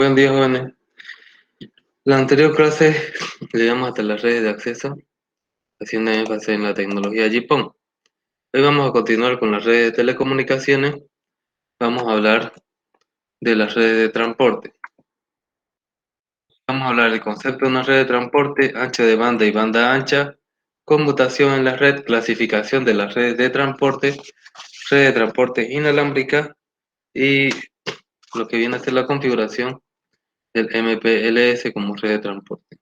Buen día, jóvenes. La anterior clase llegamos hasta las redes de acceso, haciendo énfasis en la tecnología GPON. Hoy vamos a continuar con las redes de telecomunicaciones. Vamos a hablar de las redes de transporte. Vamos a hablar del concepto de una red de transporte, ancho de banda y banda ancha, conmutación en la red, clasificación de las redes de transporte inalámbrica y lo que viene a ser la configuración del MPLS como red de transporte.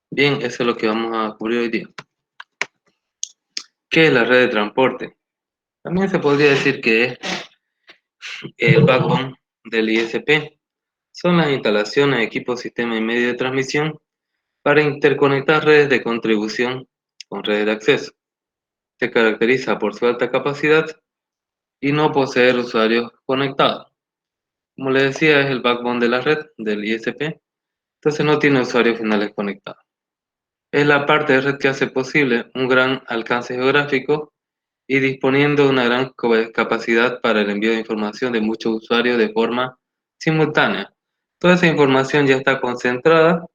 Bien, eso es lo que vamos a cubrir hoy día. ¿Qué es la red de transporte? También se podría decir que es el backbone del ISP. Son las instalaciones, equipos, sistemas y medios de transmisión para interconectar redes de contribución con redes de acceso. Se caracteriza por su alta capacidad y no poseer usuarios conectados. Como les decía, es el backbone de la red del ISP, entonces no tiene usuarios finales conectados. Es la parte de red que hace posible un gran alcance geográfico y disponiendo de una gran capacidad para el envío de información de muchos usuarios de forma simultánea. Toda esa información ya está concentrada,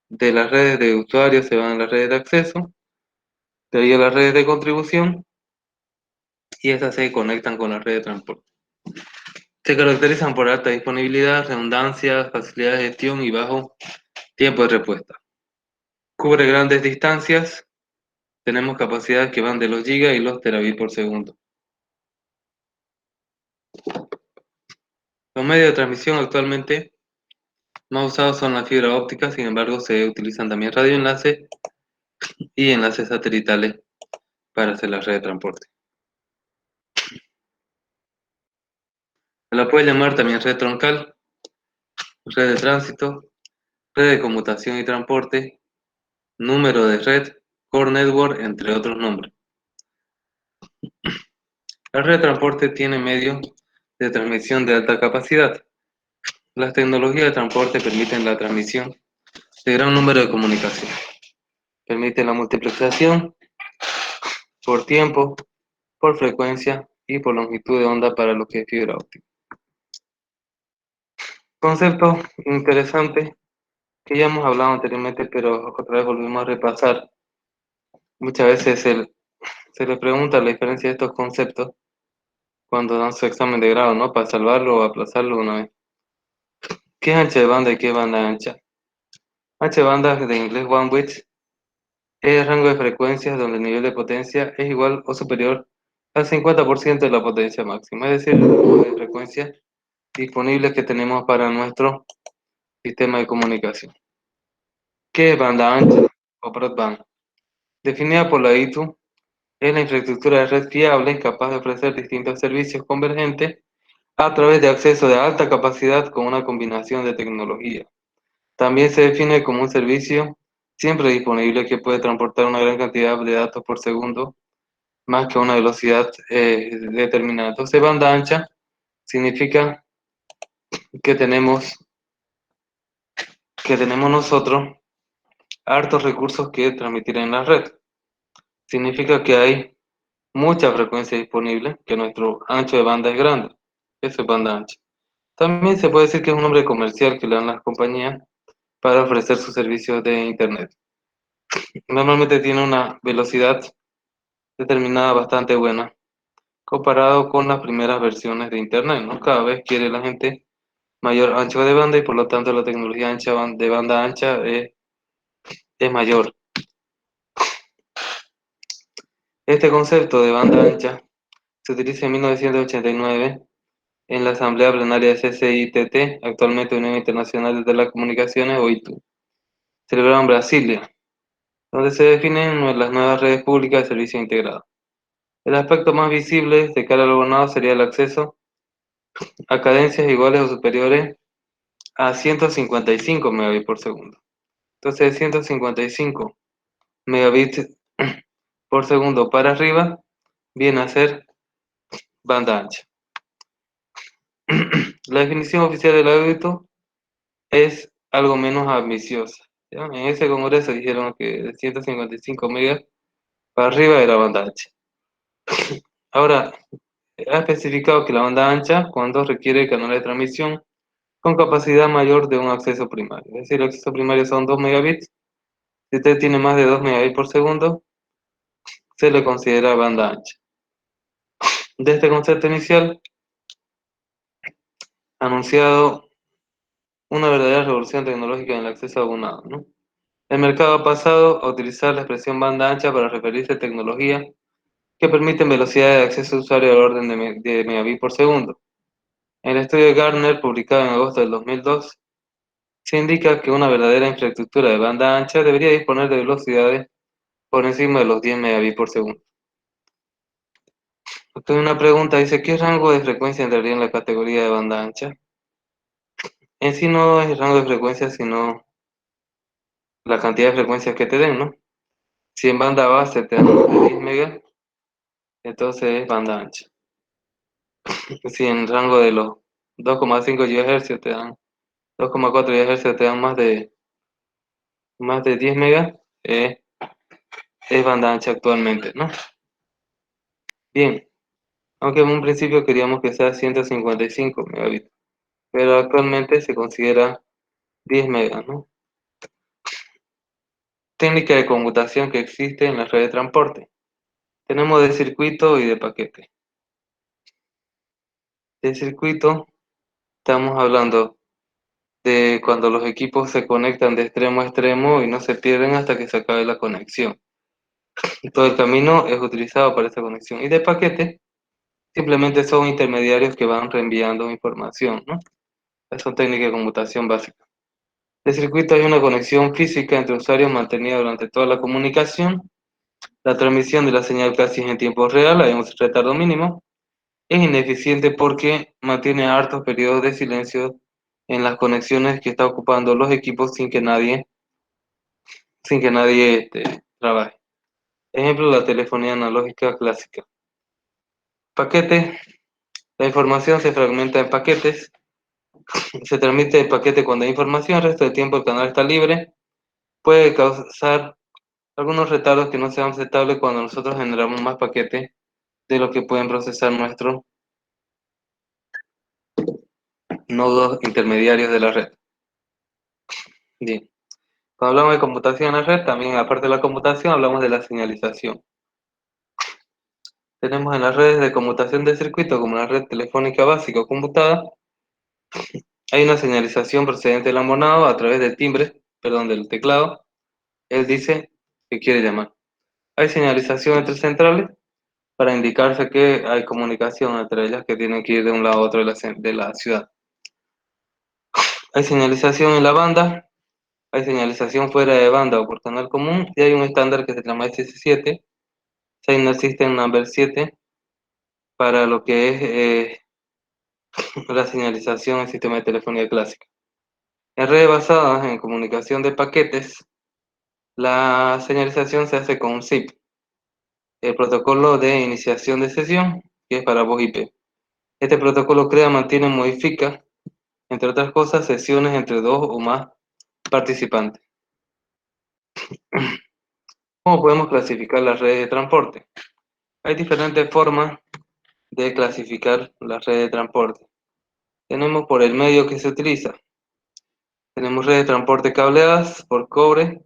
de las redes de usuarios se van a las redes de acceso, de ahí a las redes de contribución y esas se conectan con la red de transporte. Se caracterizan por alta disponibilidad, redundancia, facilidad de gestión y bajo tiempo de respuesta. Cubre grandes distancias, tenemos capacidades que van de los gigas y los terabits por segundo. Los medios de transmisión actualmente más usados son las fibra óptica, sin embargo se utilizan también radioenlaces y enlaces satelitales para hacer la red de transporte. Se la puede llamar también red troncal, red de tránsito, red de conmutación y transporte, número de red, core network, entre otros nombres. La red de transporte tiene medios de transmisión de alta capacidad. Las tecnologías de transporte permiten la transmisión de gran número de comunicaciones. Permite la multiplicación por tiempo, por frecuencia y por longitud de onda para lo que es fibra óptica. Concepto interesante que ya hemos hablado anteriormente, pero otra vez volvemos a repasar. Muchas veces se le pregunta la diferencia de estos conceptos cuando dan su examen de grado, ¿no? Para salvarlo o aplazarlo una vez. ¿Qué es ancha de banda y qué es banda ancha? Ancha de banda, de inglés bandwidth, es el rango de frecuencias donde el nivel de potencia es igual o superior al 50% de la potencia máxima, es decir, el rango de frecuencias disponibles que tenemos para nuestro sistema de comunicación. ¿Qué es banda ancha o broadband? Definida por la ITU, es la infraestructura de red fiable capaz de ofrecer distintos servicios convergentes a través de acceso de alta capacidad con una combinación de tecnología. También se define como un servicio siempre disponible que puede transportar una gran cantidad de datos por segundo, más que a una velocidad determinada. Entonces, banda ancha significa que tenemos nosotros hartos recursos que transmitir en la red. Significa que hay mucha frecuencia disponible, que nuestro ancho de banda es grande. Eso es banda ancha. También se puede decir que es un nombre comercial que le dan las compañías para ofrecer sus servicios de Internet. Normalmente tiene una velocidad determinada bastante buena, comparado con las primeras versiones de Internet, ¿no? Cada vez quiere la gente mayor ancho de banda y por lo tanto la tecnología de banda ancha es mayor. Este concepto de banda ancha se utiliza en 1989 en la Asamblea Plenaria de CCITT, actualmente Unión Internacional de Telecomunicaciones o ITU, celebrada en Brasilia, donde se definen las nuevas redes públicas de servicio integrado. El aspecto más visible de cara al alumnado sería el acceso a cadencias iguales o superiores a 155 megabits por segundo. Entonces, 155 megabits por segundo para arriba viene a ser banda ancha. La definición oficial del ámbito es algo menos ambiciosa, ¿ya? En ese congreso dijeron que de 155 megas para arriba era banda ancha. Ahora, Ha especificado que la banda ancha cuando requiere canales de transmisión con capacidad mayor de un acceso primario. Es decir, el acceso primario son 2 megabits. Si usted tiene más de 2 megabits por segundo, se le considera banda ancha. De este concepto inicial, ha anunciado una verdadera revolución tecnológica en el acceso abonado, ¿no? El mercado ha pasado a utilizar la expresión banda ancha para referirse a tecnología que permiten velocidades de acceso de usuario al orden de megabits por segundo. En el estudio de Gartner, publicado en agosto del 2002, se indica que una verdadera infraestructura de banda ancha debería disponer de velocidades por encima de los 10 megabits por segundo. Aquí hay una pregunta, dice, ¿qué rango de frecuencia entraría en la categoría de banda ancha? En sí no es el rango de frecuencia, sino la cantidad de frecuencias que te den, ¿no? Si en banda base te dan más de 10 megas, entonces es banda ancha. Si en rango de los 2,5 GHz te dan 2,4 GHz te dan más de 10 megas, es banda ancha actualmente, ¿no? Bien, aunque en un principio queríamos que sea 155 megabits, pero actualmente se considera 10 megas, ¿no? Técnica de conmutación que existe en la red de transporte. Tenemos de circuito y de paquete. De circuito estamos hablando de cuando los equipos se conectan de extremo a extremo y no se pierden hasta que se acabe la conexión. Y todo el camino es utilizado para esa conexión. Y de paquete, simplemente son intermediarios que van reenviando información, ¿no? Esas son técnicas de conmutación básica. De circuito hay una conexión física entre usuarios mantenida durante toda la comunicación. La transmisión de la señal casi es en tiempo real, hay un retardo mínimo. Es ineficiente porque mantiene hartos periodos de silencio en las conexiones que está ocupando los equipos sin que nadie trabaje. Ejemplo, la telefonía analógica clásica. Paquete. La información se fragmenta en paquetes. Se transmite el paquete cuando hay información, el resto del tiempo el canal está libre. Puede causar algunos retardos que no sean aceptables cuando nosotros generamos más paquetes de lo que pueden procesar nuestros nodos intermediarios de la red. Bien. Cuando hablamos de computación en la red, también aparte de la computación, hablamos de la señalización. Tenemos en las redes de conmutación de circuito, como la red telefónica básica o conmutada, hay una señalización procedente del abonado a través del timbre, del teclado. Él dice que quiere llamar. Hay señalización entre centrales para indicarse que hay comunicación entre ellas que tienen que ir de un lado a otro de la ciudad. Hay señalización en la banda, hay señalización fuera de banda o por canal común, y hay un estándar que se llama SS7, Signal System Number 7, para lo que es la señalización en sistema de telefonía clásica. En redes basadas en comunicación de paquetes, la señalización se hace con un SIP, el protocolo de iniciación de sesión, que es para voz IP. Este protocolo crea, mantiene, modifica, entre otras cosas, sesiones entre dos o más participantes. ¿Cómo podemos clasificar las redes de transporte? Hay diferentes formas de clasificar las redes de transporte. Tenemos por el medio que se utiliza. Tenemos redes de transporte cableadas por cobre,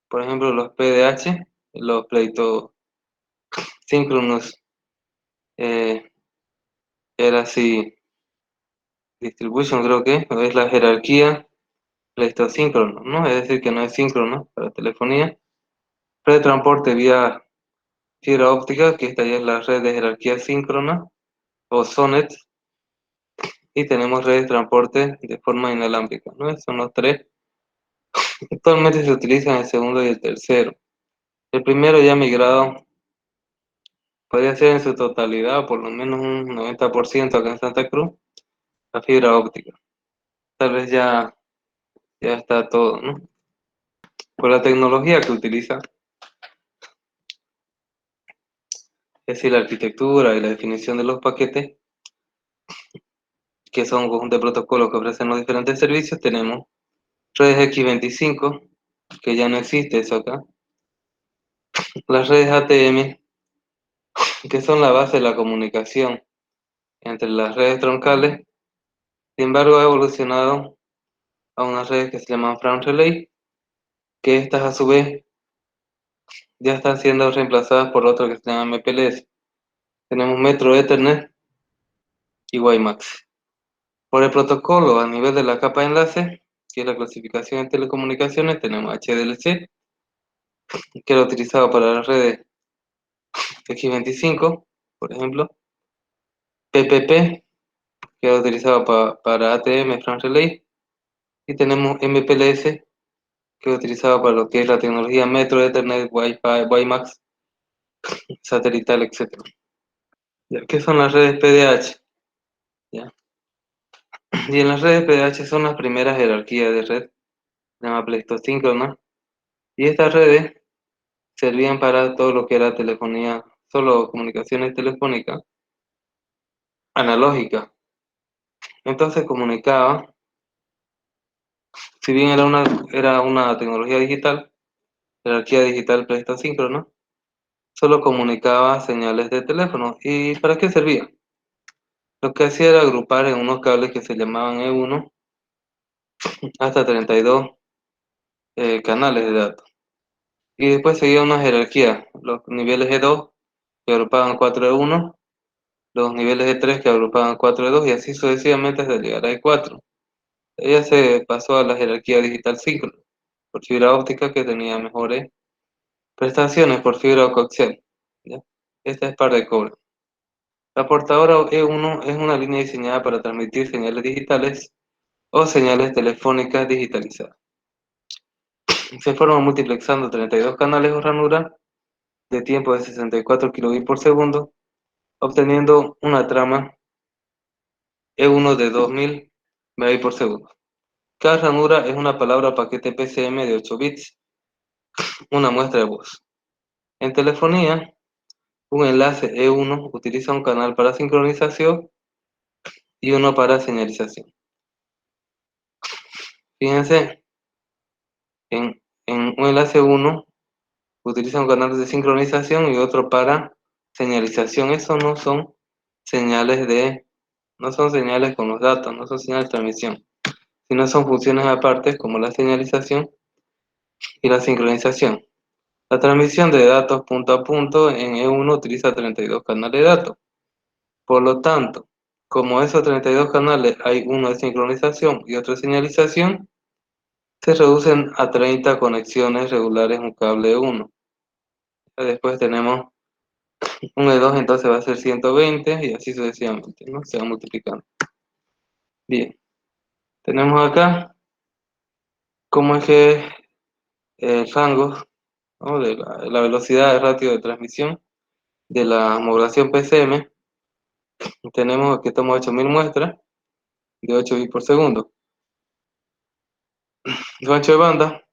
por ejemplo los PDH, los Pleito Synchronous eh, era así distribution, creo que es la jerarquía pleistosíncrono, ¿no? Es decir, que no es síncrono para telefonía. Red de transporte vía fibra óptica, que esta ya es la red de jerarquía síncrona, o SONET, y tenemos redes de transporte de forma inalámbrica, ¿no? Esos son los tres. Actualmente se utilizan el segundo y el tercero. El primero ya migrado, podría ser en su totalidad, por lo menos un 90% acá en Santa Cruz, la fibra óptica. Tal vez ya está todo, ¿no? Por la tecnología que utiliza, es decir, la arquitectura y la definición de los paquetes, que son un conjunto de protocolos que ofrecen los diferentes servicios, tenemos redes X25, que ya no existe eso acá, las redes ATM, que son la base de la comunicación entre las redes troncales. Sin embargo, ha evolucionado a unas redes que se llaman Front Relay, que estas a su vez ya están siendo reemplazadas por otro que se llama MPLS. Tenemos Metro Ethernet y WiMAX. Por el protocolo a nivel de la capa de enlace, que es la clasificación en telecomunicaciones, tenemos HDLC, que era utilizado para las redes X25, por ejemplo, PPP, que era utilizado para ATM, Front Relay, y tenemos MPLS, que es utilizado para lo que es la tecnología Metro, Ethernet, Wi-Fi, WiMAX, satelital, etc. ¿Ya? ¿Qué son las redes PDH? ¿Ya? Y en las redes PDH son las primeras jerarquías de red, se llama pleistosíncrona, y estas redes servían para todo lo que era telefonía, solo comunicaciones telefónicas analógicas. Entonces comunicaba, si bien era una tecnología digital, jerarquía digital pleistosíncrona, solo comunicaba señales de teléfono. ¿Y para qué servía? Lo que hacía era agrupar en unos cables que se llamaban E1 hasta 32 canales de datos. Y después seguía una jerarquía, los niveles E2 que agrupaban 4 E1, los niveles E3 que agrupaban 4 E2 y así sucesivamente hasta llegar a E4. Ella se pasó a la jerarquía digital síncrona por fibra óptica que tenía mejores prestaciones por fibra coaxial. ¿Ya? Esta es par de cobre. La portadora E1 es una línea diseñada para transmitir señales digitales o señales telefónicas digitalizadas. Se forma multiplexando 32 canales o ranuras de tiempo de 64 kilobits por segundo, obteniendo una trama E1 de 2000 megabits por segundo. Cada ranura es una palabra paquete PCM de 8 bits, una muestra de voz. En telefonía, un enlace E1 utiliza un canal para sincronización y uno para señalización. Fíjense, en un enlace 1 utiliza un canal de sincronización y otro para señalización. Eso no son señales con los datos, no son señales de transmisión, sino son funciones aparte como la señalización y la sincronización. La transmisión de datos punto a punto en E1 utiliza 32 canales de datos. Por lo tanto, como esos 32 canales hay uno de sincronización y otro de señalización, se reducen a 30 conexiones regulares un cable E1. Después tenemos un E2, entonces va a ser 120 y así sucesivamente, ¿no? Se va multiplicando. Bien, tenemos acá cómo es que el rango, ¿no? de la velocidad de ratio de transmisión de la modulación PCM. Tenemos que estamos 8000 muestras de 8 bits por segundo. El ancho de banda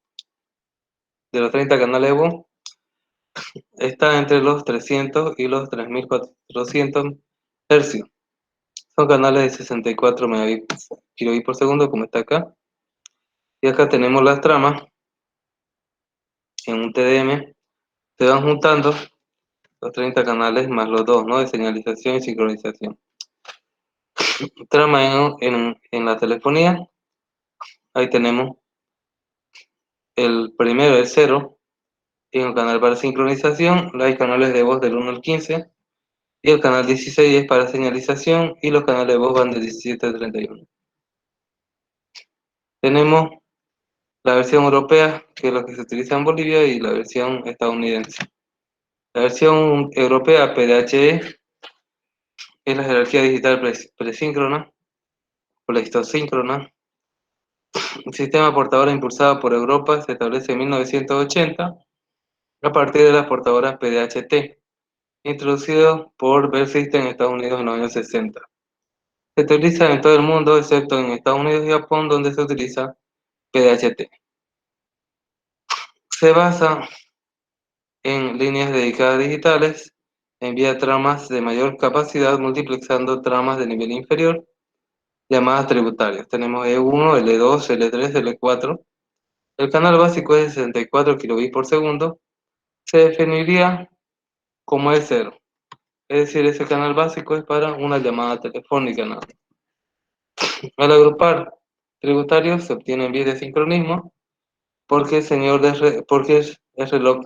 de los 30 canales de voz está entre los 300 y los 3400 hercios. Son canales de 64 megabits kilobits por segundo, como está acá. Y acá tenemos las tramas en un TDM. Se van juntando los 30 canales más los dos, ¿no? De señalización y sincronización. Trama en la telefonía. Ahí tenemos el primero, el 0. Tiene un canal para sincronización. Hay canales de voz del 1 al 15. Y el canal 16 es para señalización. Y los canales de voz van del 17 al 31. Tenemos la versión europea, que es la que se utiliza en Bolivia, y la versión estadounidense. La versión europea, PDHE, es la jerarquía digital presíncrona, pleistosíncrona. Un sistema portador impulsado por Europa se establece en 1980 a partir de las portadoras PDHT, introducido por Bell System en Estados Unidos en los años 60. Se utiliza en todo el mundo, excepto en Estados Unidos y Japón, donde se utiliza PDHT. Se basa en líneas dedicadas digitales, envía tramas de mayor capacidad multiplexando tramas de nivel inferior, llamadas tributarias. Tenemos E1, L2, L3, L4. El canal básico es de 64 kilobits por segundo. Se definiría como E0. Es decir, ese canal básico es para una llamada telefónica nada más. Al agrupar tributarios se obtienen bits de sincronismo porque porque el reloj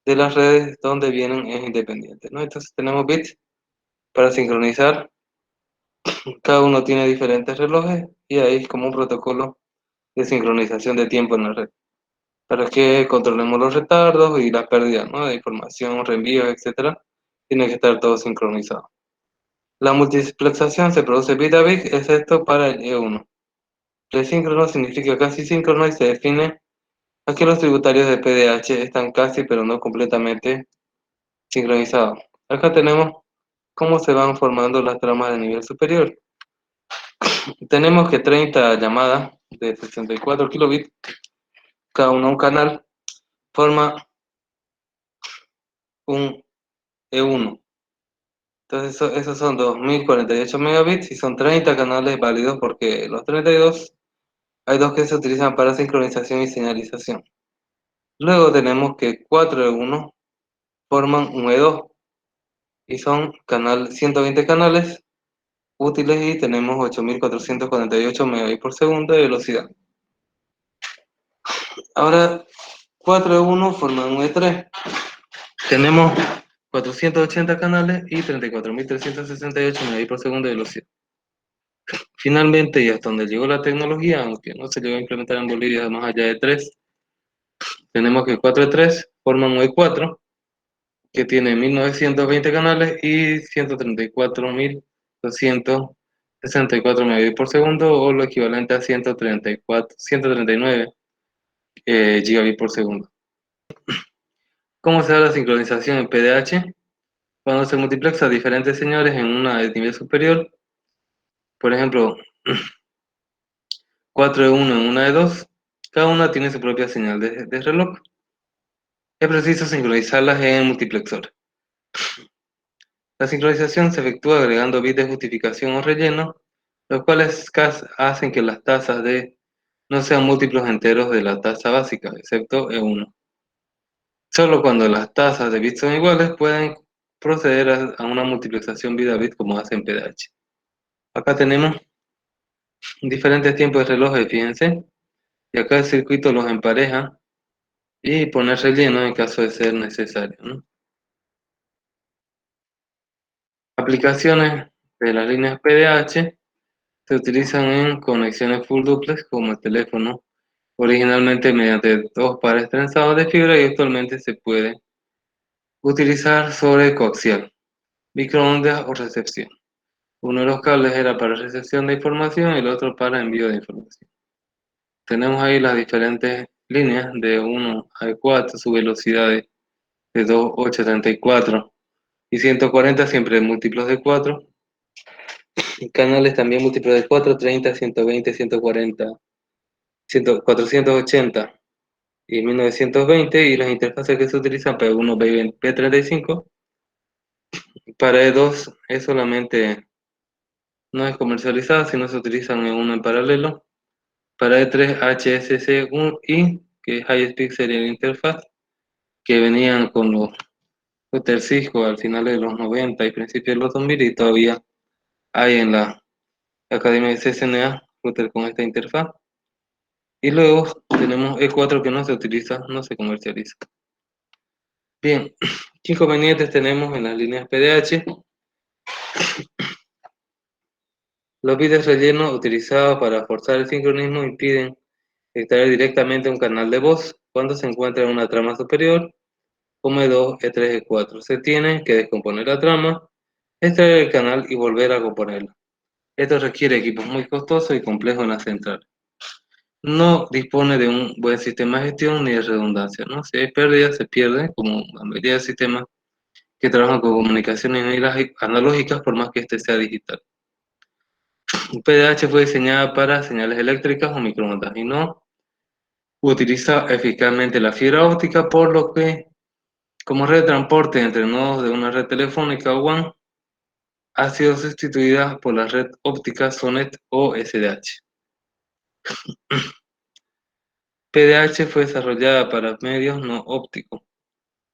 de las redes donde vienen es independiente, ¿no? Entonces tenemos bits para sincronizar, cada uno tiene diferentes relojes y ahí es como un protocolo de sincronización de tiempo en la red, para que controlemos los retardos y las pérdidas, ¿no? De información, reenvíos, etcétera. Tiene que estar todo sincronizado. La multiplexación se produce bit a bit, excepto para el E1. Presíncrono significa casi síncrono y se define a que los tributarios de PDH están casi pero no completamente sincronizados. Acá tenemos cómo se van formando las tramas de nivel superior. Tenemos que 30 llamadas de 64 kilobits, cada uno un canal, forma un E1. Entonces esos son 2048 megabits y son 30 canales válidos porque los 32 hay dos que se utilizan para sincronización y señalización. Luego tenemos que 4 E1 forman un E2 y son 120 canales útiles y tenemos 8448 megabits por segundo de velocidad. Ahora 4 E1 forman un E3. Tenemos 480 canales y 34.368 megabits por segundo de velocidad. Finalmente, y hasta donde llegó la tecnología, aunque no se llegó a implementar en Bolivia más allá de 3, tenemos que 4E3 forman un E4 que tiene 1920 canales y 134.264 megabits por segundo, o lo equivalente a 139 gigabits por segundo. ¿Cómo se da la sincronización en PDH? Cuando se multiplexa diferentes señales en una de nivel superior, por ejemplo, 4E1 en una de 2, cada una tiene su propia señal de reloj. Es preciso sincronizarlas en multiplexor. La sincronización se efectúa agregando bits de justificación o relleno, los cuales hacen que las tasas no sean múltiplos enteros de la tasa básica, excepto E1. Solo cuando las tasas de bits son iguales pueden proceder a una multiplexación bit a bit como hace en PDH. Acá tenemos diferentes tiempos de relojes, fíjense, y acá el circuito los empareja y pone relleno en caso de ser necesario, ¿no? Aplicaciones de las líneas PDH se utilizan en conexiones full duplex como el teléfono, originalmente mediante dos pares trenzados de fibra y actualmente se puede utilizar sobre coaxial, microondas o recepción. Uno de los cables era para recepción de información y el otro para envío de información. Tenemos ahí las diferentes líneas de 1 a 4, su velocidades de 2, 8, 34 y 140, siempre múltiplos de 4. Y canales también múltiplos de 4, 30, 120, 140, 480 y 1920. Y las interfaces que se utilizan para uno P35, para E2 es solamente, no es comercializada, sino se utilizan en uno en paralelo. Para E3 HSC1i, que es High Speed Serial Interface, que venían con los router Cisco al final de los 90 y principios de los 2000, y todavía hay en la Academia de CCNA router con esta interfaz. Y luego tenemos E4 que no se utiliza, no se comercializa. Bien, ¿qué inconvenientes tenemos en las líneas PDH? Los bits de relleno utilizados para forzar el sincronismo impiden extraer directamente un canal de voz cuando se encuentra en una trama superior, como E2, E3, E4. Se tiene que descomponer la trama, extraer el canal y volver a componerlo. Esto requiere equipos muy costosos y complejos en la central. No dispone de un buen sistema de gestión ni de redundancia, ¿no? Si hay pérdidas, se pierde, como la mayoría de sistemas que trabajan con comunicaciones analógicas, por más que este sea digital. PDH fue diseñada para señales eléctricas o microondas y no utiliza eficazmente la fibra óptica, por lo que, como red de transporte entre nodos de una red telefónica o WAN, ha sido sustituida por la red óptica SONET o SDH. PDH fue desarrollada para medios no ópticos,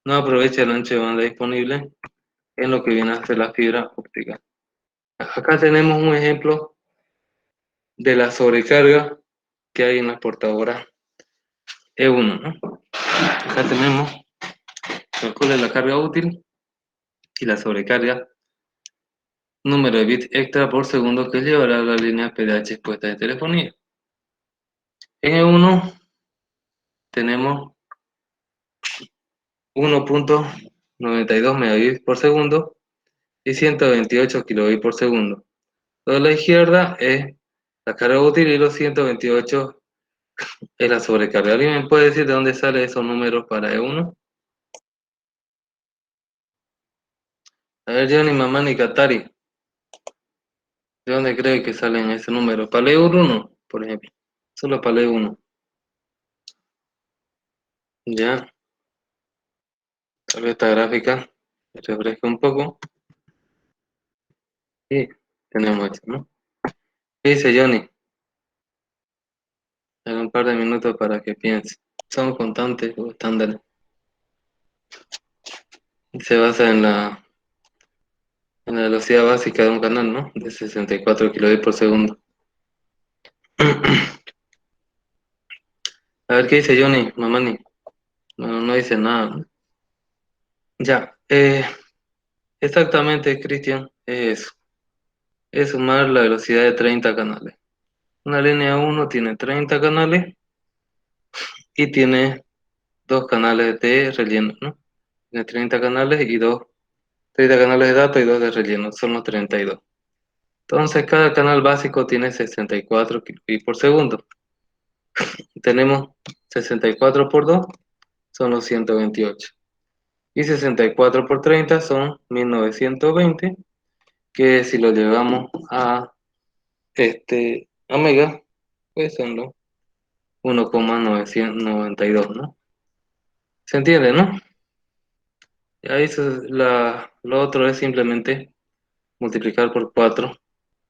no aprovecha el ancho de banda disponible en lo que viene a ser la fibra óptica. Acá tenemos un ejemplo de la sobrecarga que hay en las portadoras E1, ¿no? Acá tenemos, calcula la carga útil y la sobrecarga, número de bits extra por segundo que llevará la línea PDH expuesta de telefonía. En E1 tenemos 1.92 megabits por segundo y 128 kilobits por segundo. Lo de la izquierda es la carga útil y los 128 es la sobrecarga. ¿Alguien me puede decir de dónde salen esos números para E1? A ver, Johnny, mamá, ni Katari, ¿de dónde cree que salen ese número? ¿Para E1, por ejemplo? Solo para E1. Ya, tal vez esta gráfica se refresca un poco. Y tenemos esto, ¿no? ¿Qué dice Johnny? Dale un par de minutos para que piense. Son constantes o estándares. Se basa en la velocidad básica de un canal, ¿no? De 64 kilobits por segundo. A ver qué dice Johnny, Mamani. No, no dice nada, ¿no? Ya, exactamente, Cristian, es eso. Es sumar la velocidad de 30 canales. Una línea 1 tiene 30 canales y tiene dos canales de relleno, ¿no? Tiene 30 canales y 30 canales de datos y dos de relleno, son los 32. Entonces, cada canal básico tiene 64 kilobits por segundo. Tenemos 64 por 2, son los 128. Y 64 por 30 son 1920, que si lo llevamos a mega, pues son los 1,992, ¿no? ¿Se entiende, no? Y ahí lo otro es simplemente multiplicar por 4,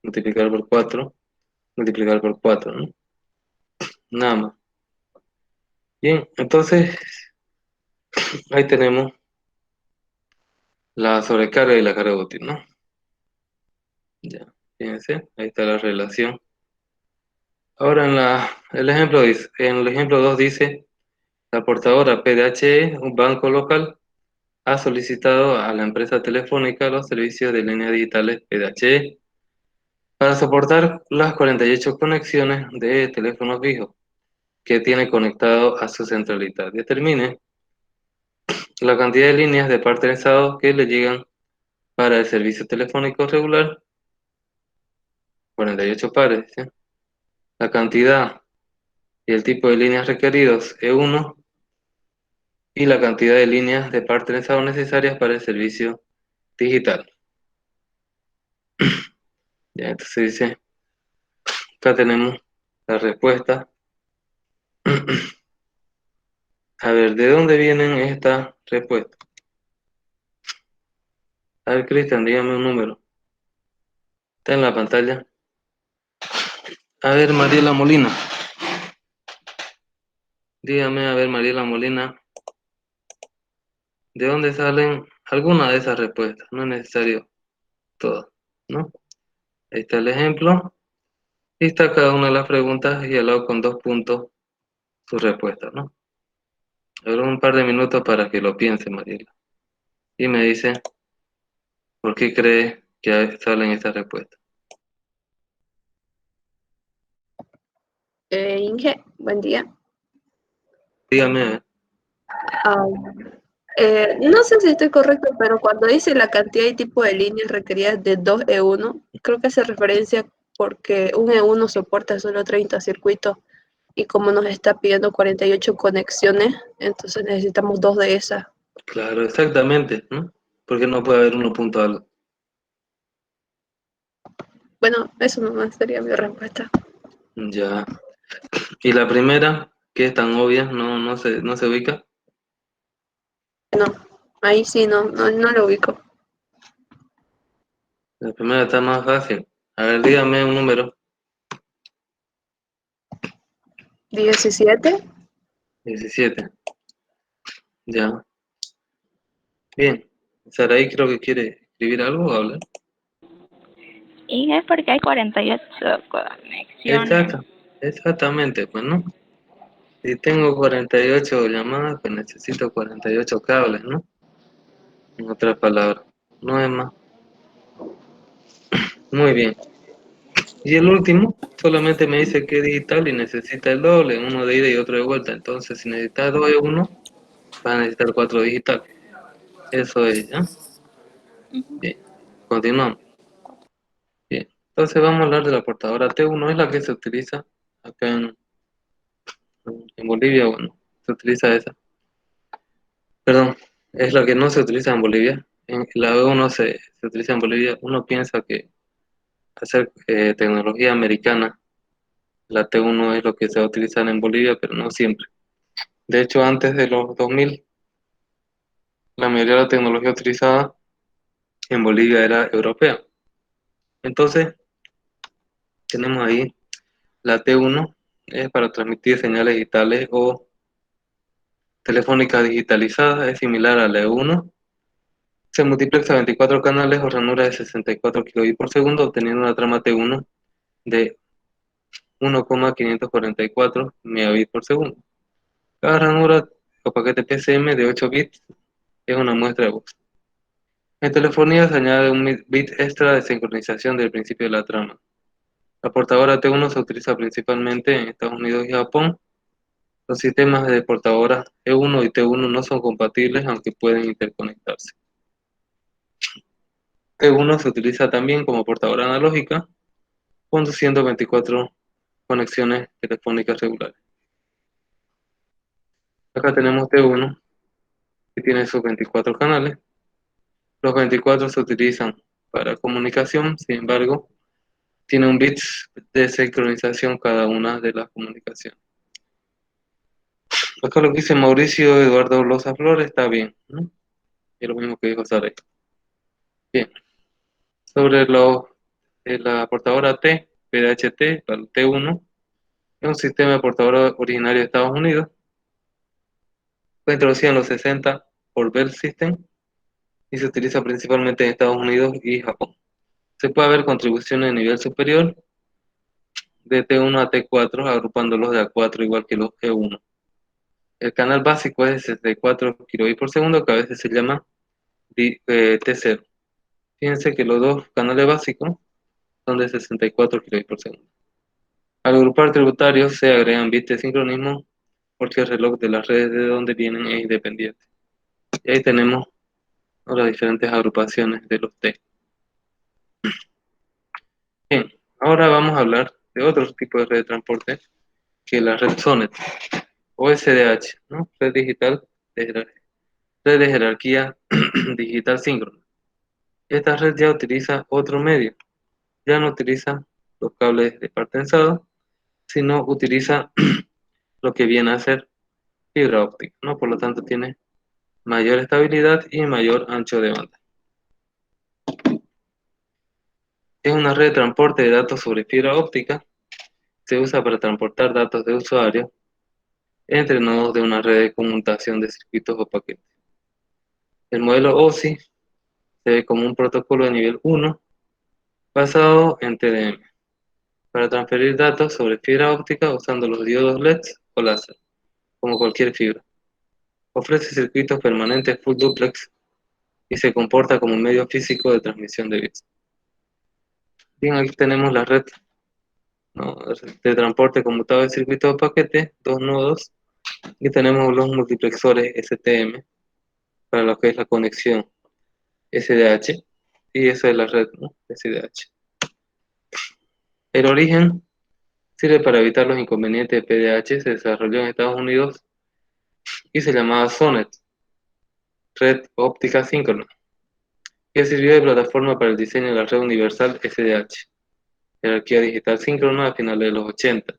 multiplicar por 4, multiplicar por 4, ¿no? Nada más. Bien, entonces ahí tenemos la sobrecarga y la carga útil, ¿no? Ya, fíjense, ahí está la relación. Ahora en el ejemplo 2 dice, la portadora PDHE, un banco local, ha solicitado a la empresa telefónica los servicios de líneas digitales PDHE para soportar las 48 conexiones de teléfono fijo que tiene conectado a su centralita. Determine la cantidad de líneas de parte del Estado que le llegan para el servicio telefónico regular, 48 pares, ¿sí? La cantidad y el tipo de líneas requeridos, E1, y la cantidad de líneas de parte del Estado necesarias para el servicio digital. Ya, entonces dice, acá tenemos la respuesta. A ver, ¿de dónde vienen estas respuestas? A ver, Cristian, dígame un número. Está en la pantalla. A ver, Mariela Molina. Dígame, a ver, Mariela Molina, ¿de dónde salen algunas de esas respuestas? No es necesario todas, ¿no? Ahí está el ejemplo. Y está cada una de las preguntas y al lado con 2 puntos su respuesta, ¿no? Ahora un par de minutos para que lo piense, Mariela. Y me dice por qué cree que salen estas respuestas. Inge, buen día. Dígame, a ver. Ah, no sé si estoy correcto, pero cuando dice la cantidad y tipo de líneas requeridas de 2E1, creo que hace referencia porque un E1 soporta solo 30 circuitos y como nos está pidiendo 48 conexiones, entonces necesitamos dos de esas. Claro, exactamente, ¿no? Porque no puede haber 1 punto algo. Bueno, eso nomás sería mi respuesta. Ya. Y la primera, que es tan obvia, no se ubica. No, ahí sí no lo ubico. La primera está más fácil. A ver, dígame un número. 17. 17. Ya. Bien. Saraí creo que quiere escribir algo o hablar. Y es porque hay 48 conexiones. Exactamente, pues no. Si tengo 48 llamadas, pues necesito 48 cables, ¿no? En otras palabras, no es más. Muy bien. Y el último, solamente me dice que es digital y necesita el doble, uno de ida y otro de vuelta. Entonces, si necesitas 2 de uno, vas a necesitar 4 digital. Eso es, ¿ya? Bien, continuamos. Bien, entonces vamos a hablar de la portadora T1, es la que se utiliza acá en Bolivia, bueno, se utiliza esa. Perdón, es la que no se utiliza en Bolivia. La B1 se utiliza en Bolivia. Uno piensa que hacer tecnología americana, la T1 es lo que se va a utilizar en Bolivia, pero no siempre. De hecho, antes de los 2000, la mayoría de la tecnología utilizada en Bolivia era europea. Entonces, tenemos ahí la T1, es para transmitir señales digitales o telefónicas digitalizadas, es similar a la E1. Se multiplexa a 24 canales o ranura de 64 kbps por segundo, obteniendo una trama T1 de 1,544 megabits por segundo. Cada ranura o paquete PCM de 8 bits es una muestra de voz. En telefonía se añade un bit extra de sincronización del principio de la trama. La portadora T1 se utiliza principalmente en Estados Unidos y Japón. Los sistemas de portadora E1 y T1 no son compatibles, aunque pueden interconectarse. T1 se utiliza también como portadora analógica, conduciendo 24 conexiones telefónicas regulares. Acá tenemos T1, que tiene sus 24 canales. Los 24 se utilizan para comunicación, sin embargo, tiene un bit de sincronización cada una de las comunicaciones. Acá lo que dice Mauricio Eduardo Loza Flores está bien, ¿no? Es lo mismo que dijo Sara. Bien. Sobre la portadora T, PDHT, para el T1, es un sistema de portadora originario de Estados Unidos. Fue introducido en los 60 por Bell System y se utiliza principalmente en Estados Unidos y Japón. Se puede ver contribuciones a nivel superior de T1 a T4, agrupándolos de A4 igual que los E1. El canal básico es de 64 kbps por segundo, que a veces se llama T0. Fíjense que los dos canales básicos son de 64 kbps por segundo. Al agrupar tributarios se agregan bits de sincronismo porque el reloj de las redes de donde vienen es independiente. Y ahí tenemos las diferentes agrupaciones de los T. Bien, ahora vamos a hablar de otro tipo de red de transporte, que es la red SONET o SDH, ¿no? Red digital red de jerarquía digital síncrona. Esta red ya utiliza otro medio, ya no utiliza los cables de par tensado, sino utiliza lo que viene a ser fibra óptica, ¿no? Por lo tanto tiene mayor estabilidad y mayor ancho de banda. Es una red de transporte de datos sobre fibra óptica. Se usa para transportar datos de usuario entre nodos de una red de conmutación de circuitos o paquetes. El modelo OSI se ve como un protocolo de nivel 1 basado en TDM para transferir datos sobre fibra óptica usando los diodos LEDs o láser, como cualquier fibra. Ofrece circuitos permanentes full duplex y se comporta como un medio físico de transmisión de bits. Bien, aquí tenemos la red, ¿no?, de transporte conmutado de circuitos o paquetes, dos nodos, y tenemos los multiplexores STM para lo que es la conexión SDH, y esa es la red, ¿no?, SDH. El origen sirve para evitar los inconvenientes de PDH, se desarrolló en Estados Unidos y se llamaba SONET, Red Óptica Síncrona, que sirvió de plataforma para el diseño de la red universal SDH, jerarquía digital síncrona a finales de los 80.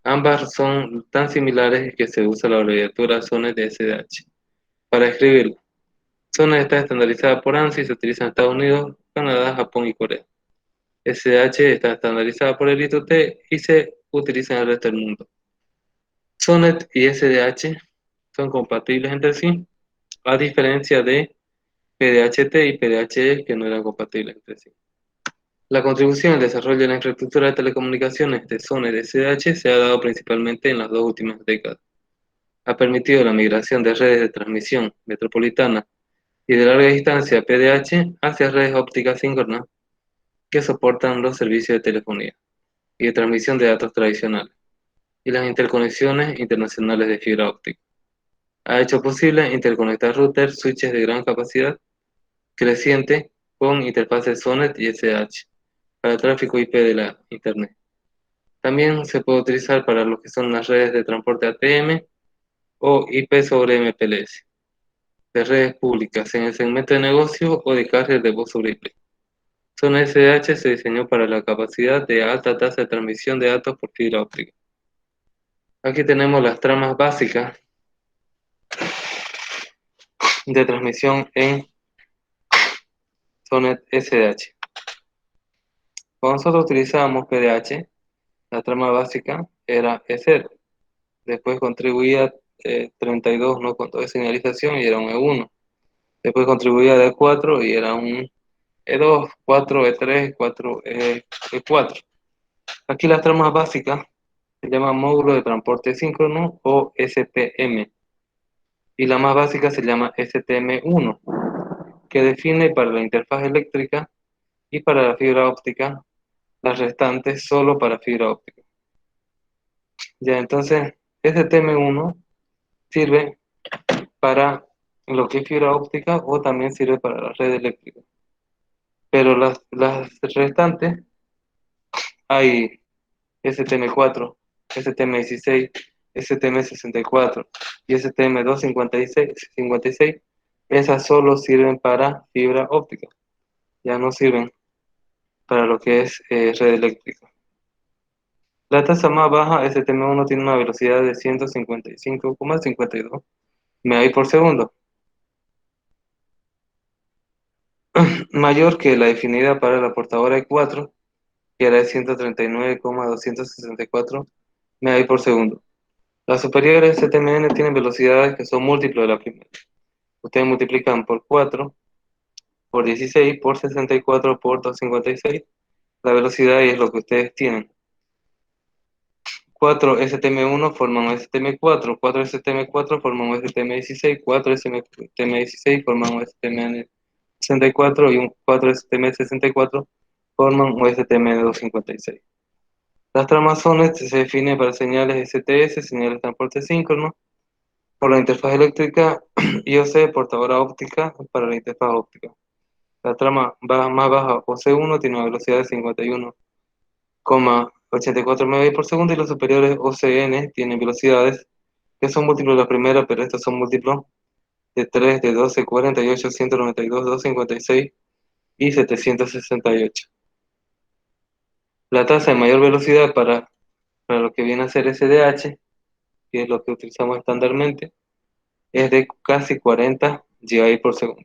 Ambas son tan similares que se usa la abreviatura SONET de SDH para escribirlo. SONET está estandarizada por ANSI y se utiliza en Estados Unidos, Canadá, Japón y Corea. SDH está estandarizada por el ITU-T y se utiliza en el resto del mundo. SONET y SDH son compatibles entre sí, a diferencia de PDHT y PDHE que no eran compatibles entre sí. La contribución al desarrollo de la infraestructura de telecomunicaciones de zonas de SDH se ha dado principalmente en las dos últimas décadas. Ha permitido la migración de redes de transmisión metropolitana y de larga distancia PDH hacia redes ópticas síncronas que soportan los servicios de telefonía y de transmisión de datos tradicionales y las interconexiones internacionales de fibra óptica. Ha hecho posible interconectar routers, switches de gran capacidad creciente con interfaces SONET y SDH para el tráfico IP de la Internet. También se puede utilizar para lo que son las redes de transporte ATM o IP sobre MPLS, de redes públicas en el segmento de negocio o de carrier de voz sobre IP. Zona SDH se diseñó para la capacidad de alta tasa de transmisión de datos por fibra óptica. Aquí tenemos las tramas básicas de transmisión en Sonet SDH. Cuando nosotros utilizábamos PDH, la trama básica era E0. Después contribuía 32 no contó de señalización y era un E1. Después contribuía D4 y era un E2, 4, E3, 4, E4. Aquí las tramas básicas se llaman módulo de transporte síncrono o STM. Y la más básica se llama STM1, que define para la interfaz eléctrica y para la fibra óptica, las restantes solo para fibra óptica. Ya, entonces, STM1 sirve para lo que es fibra óptica o también sirve para la red eléctrica. Pero las restantes hay STM4, STM16, STM64 y STM256, esas solo sirven para fibra óptica, ya no sirven para lo que es red eléctrica. La tasa más baja, STM1, tiene una velocidad de 155,52 Mbps por segundo, mayor que la definida para la portadora E4, que era de 139,264 Mbps por segundo. Las superiores STMN tienen velocidades que son múltiplos de la primera. Ustedes multiplican por 4, por 16, por 64, por 256, la velocidad y es lo que ustedes tienen. 4 STM1 forman un STM4, 4 STM4 forman un STM16, 4 STM16 forman un STM64 y un 4 STM64 forman un STM256. Las tramas SONET se definen para señales STS, señales de transporte síncrono, por la interfaz eléctrica IOC, portadora óptica, para la interfaz óptica. La trama más baja, OC1, tiene una velocidad de 51,84 Mbps por segundo y los superiores OCN tienen velocidades que son múltiplos de la primera, pero estos son múltiplos de 3, de 12, 48, 192, 256 y 768. La tasa de mayor velocidad para lo que viene a ser SDH, que es lo que utilizamos estándarmente, es de casi 40 GB por segundo.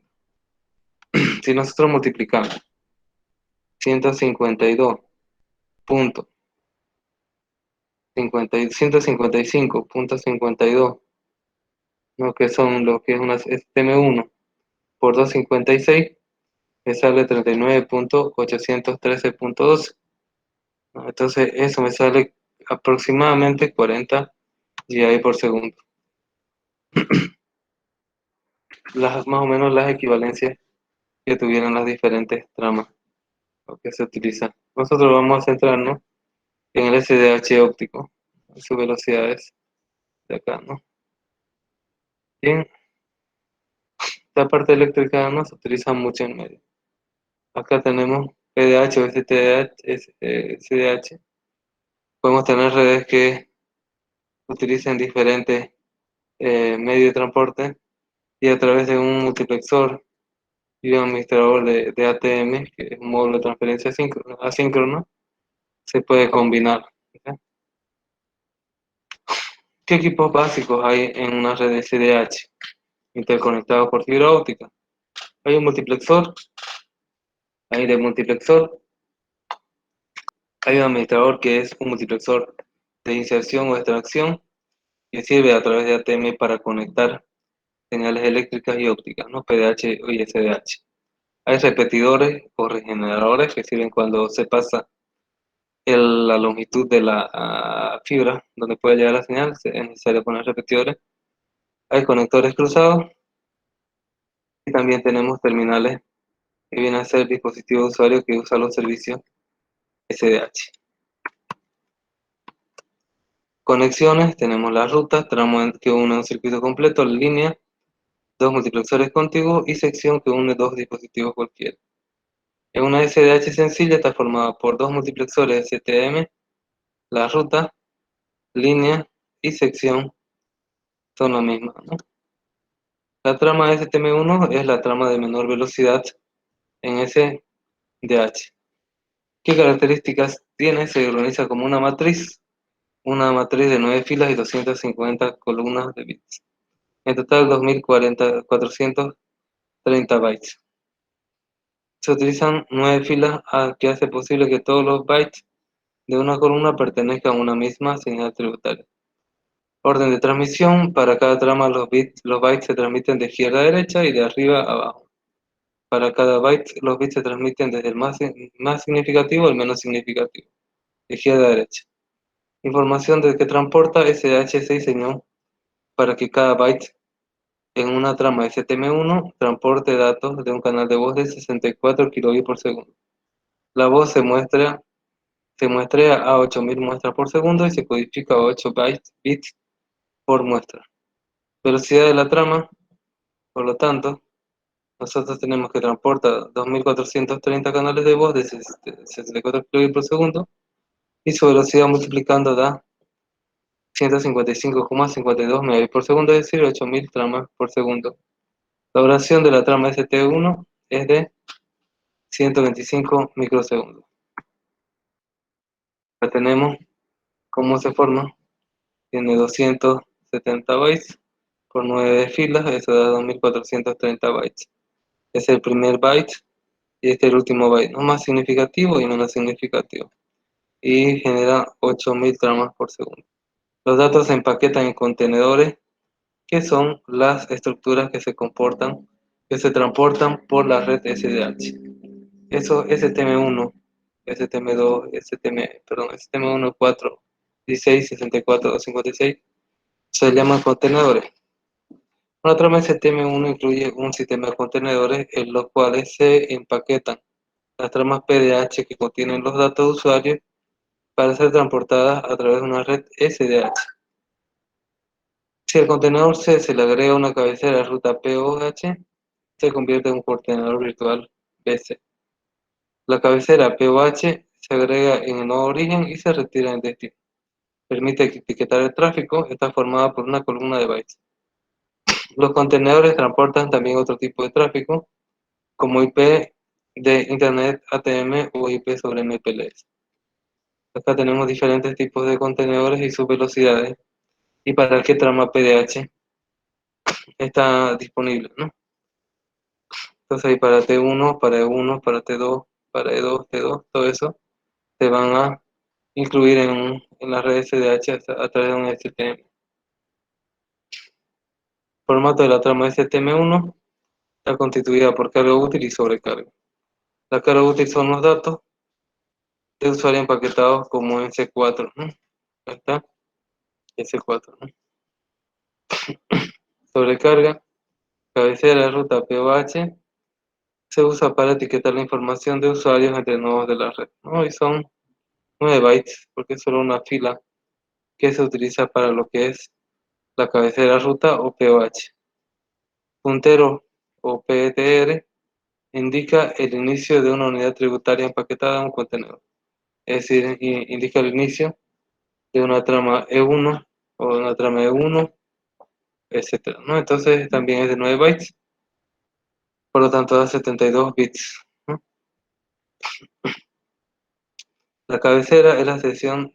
Si nosotros multiplicamos 152.52, ¿no? Que son lo que es una STM1 por 256, me sale 39.813.12, ¿no? Entonces eso me sale aproximadamente 40 GB por segundo. Más o menos las equivalencias que tuvieran las diferentes tramas que se utilizan. Nosotros vamos a centrarnos en el SDH óptico, sus velocidades de acá, ¿no? Bien, esta parte eléctrica no se utiliza mucho en medio. Acá tenemos PDH o SDH. Podemos tener redes que utilicen diferentes medios de transporte y a través de un multiplexor y un administrador de ATM, que es un módulo de transferencia asíncrono, se puede combinar. ¿Okay? ¿Qué equipos básicos hay en una red SDH interconectados por fibra óptica? Hay un multiplexor, hay de multiplexor, hay un administrador que es un multiplexor de inserción o extracción que sirve a través de ATM para conectar señales eléctricas y ópticas, ¿no? PDH y SDH. Hay repetidores o regeneradores que sirven cuando se pasa la longitud de la fibra donde puede llegar la señal, es necesario poner repetidores. Hay conectores cruzados y también tenemos terminales que vienen a ser dispositivos de usuario que usan los servicios SDH. Conexiones, tenemos la ruta, tramo que une un circuito completo, línea, dos multiplexores contiguos y sección que une dos dispositivos cualquiera. En una SDH sencilla está formada por dos multiplexores STM, la ruta, línea y sección son la misma, ¿no? La trama STM1 es la trama de menor velocidad en SDH. ¿Qué características tiene? Se organiza como una matriz de 9 filas y 250 columnas de bits. En total, 2430 bytes. Se utilizan 9 filas que hace posible que todos los bytes de una columna pertenezcan a una misma señal tributaria. Orden de transmisión: para cada trama los bytes se transmiten de izquierda a derecha y de arriba a abajo. Para cada byte los bits se transmiten desde el más significativo al menos significativo, de izquierda a derecha. Información de que transporta SDH se diseñó para que cada byte en una trama STM1 transporte datos de un canal de voz de 64 kbps por segundo. La voz se muestrea a 8000 muestras por segundo y se codifica a 8 bits por muestra. Velocidad de la trama, por lo tanto, nosotros tenemos que transporta 2430 canales de voz de 64 kbps por segundo y su velocidad multiplicando da 155,52 Mbps por segundo, es decir, 8000 tramas por segundo. La duración de la trama ST1 es de 125 microsegundos. Ya tenemos cómo se forma. Tiene 270 bytes por 9 filas, eso da 2430 bytes. Es el primer byte y este es el último byte, no más significativo y menos significativo. Y genera 8000 tramas por segundo. Los datos se empaquetan en contenedores, que son las estructuras que se transportan por la red SDH. Eso STM1, STM2, STM1, 4, 16, 64 o 56 se llaman contenedores. Una trama STM1 incluye un sistema de contenedores en los cuales se empaquetan las tramas PDH que contienen los datos de usuario para ser transportadas a través de una red SDH. Si al contenedor C se le agrega una cabecera de ruta POH, se convierte en un contenedor virtual BC. La cabecera POH se agrega en el nuevo origen y se retira en destino. Permite etiquetar el tráfico, está formada por una columna de bytes. Los contenedores transportan también otro tipo de tráfico, como IP de Internet ATM o IP sobre MPLS. Acá tenemos diferentes tipos de contenedores y sus velocidades y para qué trama PDH está disponible, ¿no? Entonces ahí para T1, para E1, para T2, para E2, T2, todo eso se van a incluir en la red SDH a través de un STM. Formato de la trama STM1 está constituida por carga útil y sobrecarga. La carga útil son los datos de usuario empaquetados como en C4, ¿no? Ahí está, S4, ¿no? Sobrecarga, cabecera de ruta POH, se usa para etiquetar la información de usuarios entre nodos de la red, ¿no? Y son 9 bytes, porque es solo una fila que se utiliza para lo que es la cabecera ruta o POH. Puntero o PTR indica el inicio de una unidad tributaria empaquetada en un contenedor. Es decir, indica el inicio de una trama E1 o de una trama E1, etc., ¿no? Entonces también es de 9 bytes, por lo tanto da 72 bits, ¿no? La cabecera es la sección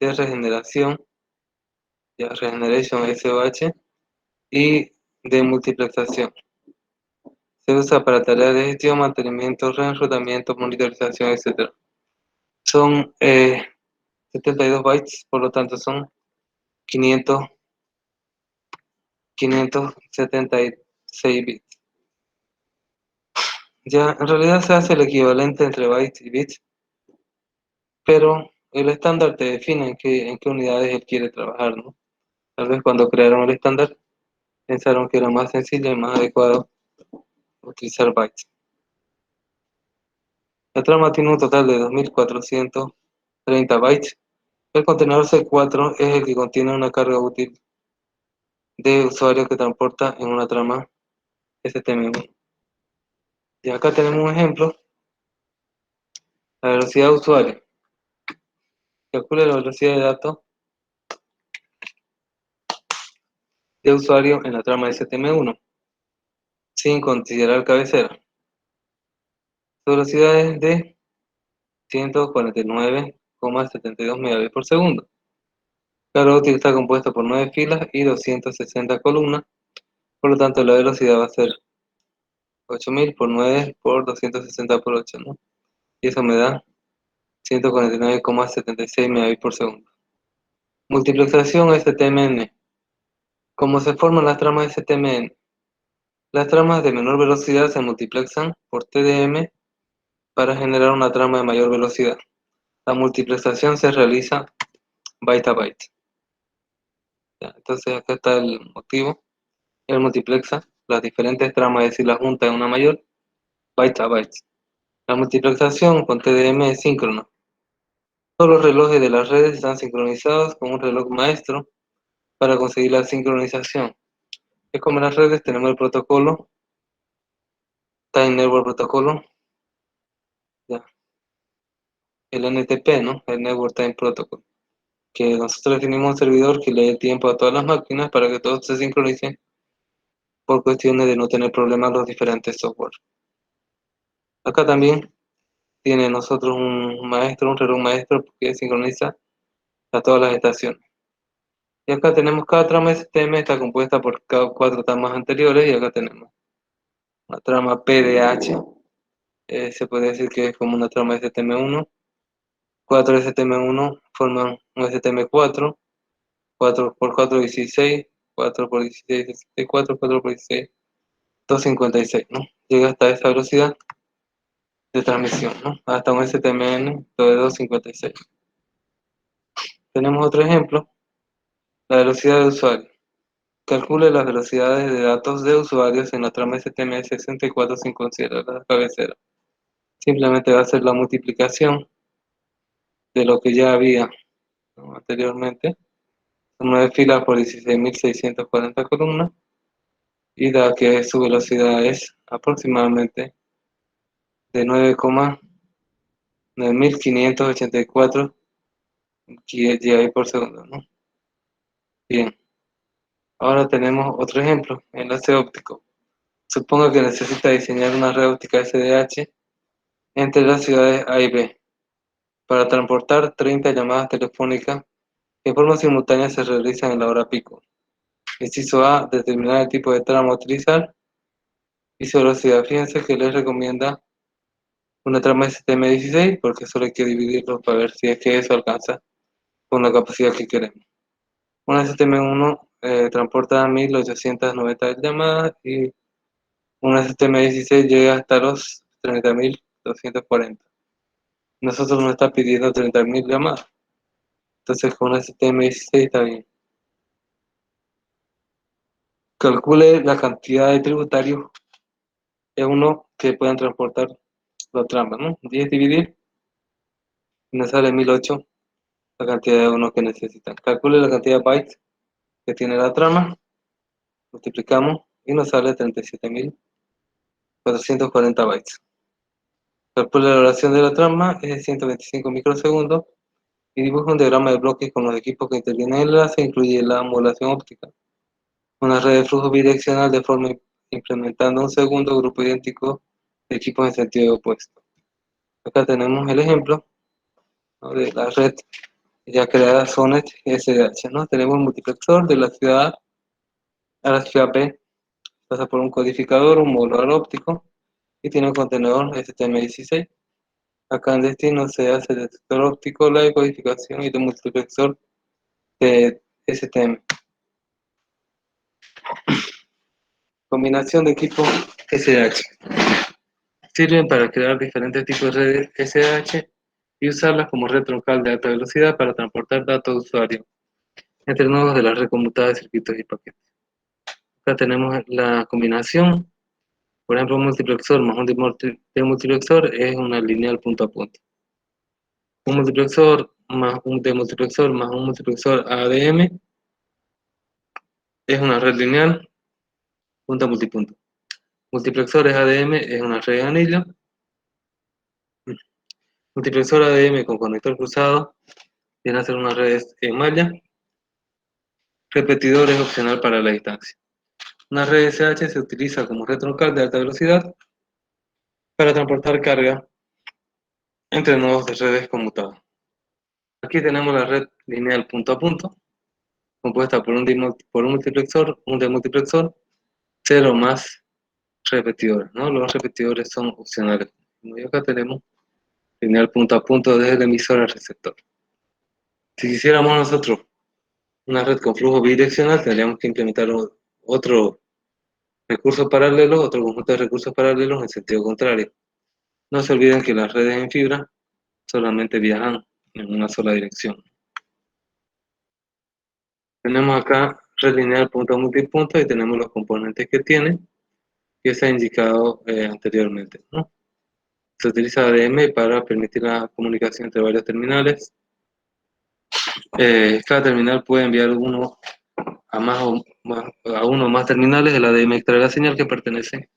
de regeneración, de Regeneration SOH, y de multiplexación. Se usa para tareas de gestión, mantenimiento, reenrutamiento, monitorización, etc. Son 72 bytes, por lo tanto son 500 576 bits. Ya, en realidad se hace el equivalente entre bytes y bits, pero el estándar te define en qué unidades él quiere trabajar, ¿no? Tal vez cuando crearon el estándar pensaron que era más sencillo y más adecuado utilizar bytes. La trama tiene un total de 2430 bytes. El contenedor C4 es el que contiene una carga útil de usuario que transporta en una trama STM1. Y acá tenemos un ejemplo, la velocidad de usuario. Calcula la velocidad de datos de usuario en la trama STM1, sin considerar cabecera. Su velocidad es de 149,72 megabits por segundo. Carga útil está compuesta por 9 filas y 260 columnas, por lo tanto la velocidad va a ser 8000 por 9 por 260 por 8, ¿no? Y eso me da 149,76 megabits por segundo. Multiplexación STMN. ¿Cómo se forman las tramas STMN? Las tramas de menor velocidad se multiplexan por TDM para generar una trama de mayor velocidad. La multiplexación se realiza byte a byte. Ya, entonces acá está el motivo. Él multiplexa las diferentes tramas, es decir, la junta en una mayor, byte a byte. La multiplexación con TDM es síncrona. Todos los relojes de las redes están sincronizados con un reloj maestro para conseguir la sincronización. Es como en las redes tenemos el protocolo, Time Network Protocolo, ya, el NTP, ¿no? El Network Time Protocol, que nosotros definimos un servidor que le dé tiempo a todas las máquinas para que todos se sincronicen por cuestiones de no tener problemas los diferentes software. Acá también tiene nosotros un maestro, un reloj maestro que sincroniza a todas las estaciones. Y acá tenemos cada trama STM está compuesta por cada 4 tramas anteriores y acá tenemos una trama PDH, se puede decir que es como una trama STM1, 4 STM1 forman un STM4, 4 por 4 16, 4 por 16 64, 4 por 16 256, ¿no? Llega hasta esa velocidad de transmisión, ¿no? Hasta un STMN de 256. Tenemos otro ejemplo, la velocidad de usuario. Calcule las velocidades de datos de usuarios en la trama STM64 sin considerar la cabecera. Simplemente va a ser la multiplicación de lo que ya había, ¿no? Anteriormente. Son 9 filas por 16.640 columnas y da que su velocidad es aproximadamente de 9,9584 GB por segundo, ¿no? Bien, ahora tenemos otro ejemplo, enlace óptico. Suponga que necesita diseñar una red óptica SDH entre las ciudades A y B para transportar 30 llamadas telefónicas que en forma simultánea se realizan en la hora pico. Inciso A, determinar el tipo de trama a utilizar y su velocidad. Fíjense que les recomienda una trama STM16 porque solo hay que dividirlo para ver si es que eso alcanza con la capacidad que queremos. Una STM1 transporta 1890 llamadas y una STM16 llega hasta los 30.240. Nosotros nos está pidiendo 30.000 llamadas, entonces con una STM16 está bien. Calcule la cantidad de tributarios es uno que puedan transportar la trama, ¿no? 10 dividir, y nos sale 1008 la cantidad de uno que necesitan. Calcule la cantidad de bytes que tiene la trama, multiplicamos y nos sale 37.440 bytes. Calcule la duración de la trama, es de 125 microsegundos y dibuja un diagrama de bloques con los equipos que intervienen en el enlace, incluye la modulación óptica. Una red de flujo bidireccional de forma implementando un segundo grupo idéntico de equipos en sentido opuesto. Acá tenemos el ejemplo, ¿no?, de la red ya creada Sonet SDH, ¿no? Tenemos un multiplexor de la ciudad A a la ciudad B, pasa por un codificador, un modulador óptico y tiene un contenedor STM16. Acá en destino se hace el detector óptico, la decodificación y el multiplexor de STM. Combinación de equipo SDH. Sirven para crear diferentes tipos de redes SDH y usarlas como red troncal de alta velocidad para transportar datos de usuario entre nodos de la red conmutada de circuitos y paquetes. Acá tenemos la combinación. Por ejemplo, un multiplexor más un demultiplexor es una lineal punto a punto. Un multiplexor más un demultiplexor más un multiplexor ADM es una red lineal punto a multipunto. Multiplexores ADM es una red de anillo. Multiplexor ADM con conector cruzado viene a ser una red en malla. Repetidor es opcional para la distancia. Una red SH se utiliza como red troncal de alta velocidad para transportar carga entre nodos de redes conmutadas. Aquí tenemos la red lineal punto a punto, compuesta por un multiplexor, un demultiplexor, 0 más repetidores, ¿no? Los repetidores son opcionales. Y acá tenemos lineal punto a punto desde el emisor al receptor. Si quisiéramos nosotros una red con flujo bidireccional, tendríamos que implementar otro recurso paralelo, otro conjunto de recursos paralelos en sentido contrario. No se olviden que las redes en fibra solamente viajan en una sola dirección. Tenemos acá red lineal punto a multipunto y tenemos los componentes que tiene, que se ha indicado anteriormente, ¿no? Se utiliza ADM para permitir la comunicación entre varios terminales. Cada terminal puede enviar a uno o más terminales. El ADM extrae la señal que pertenece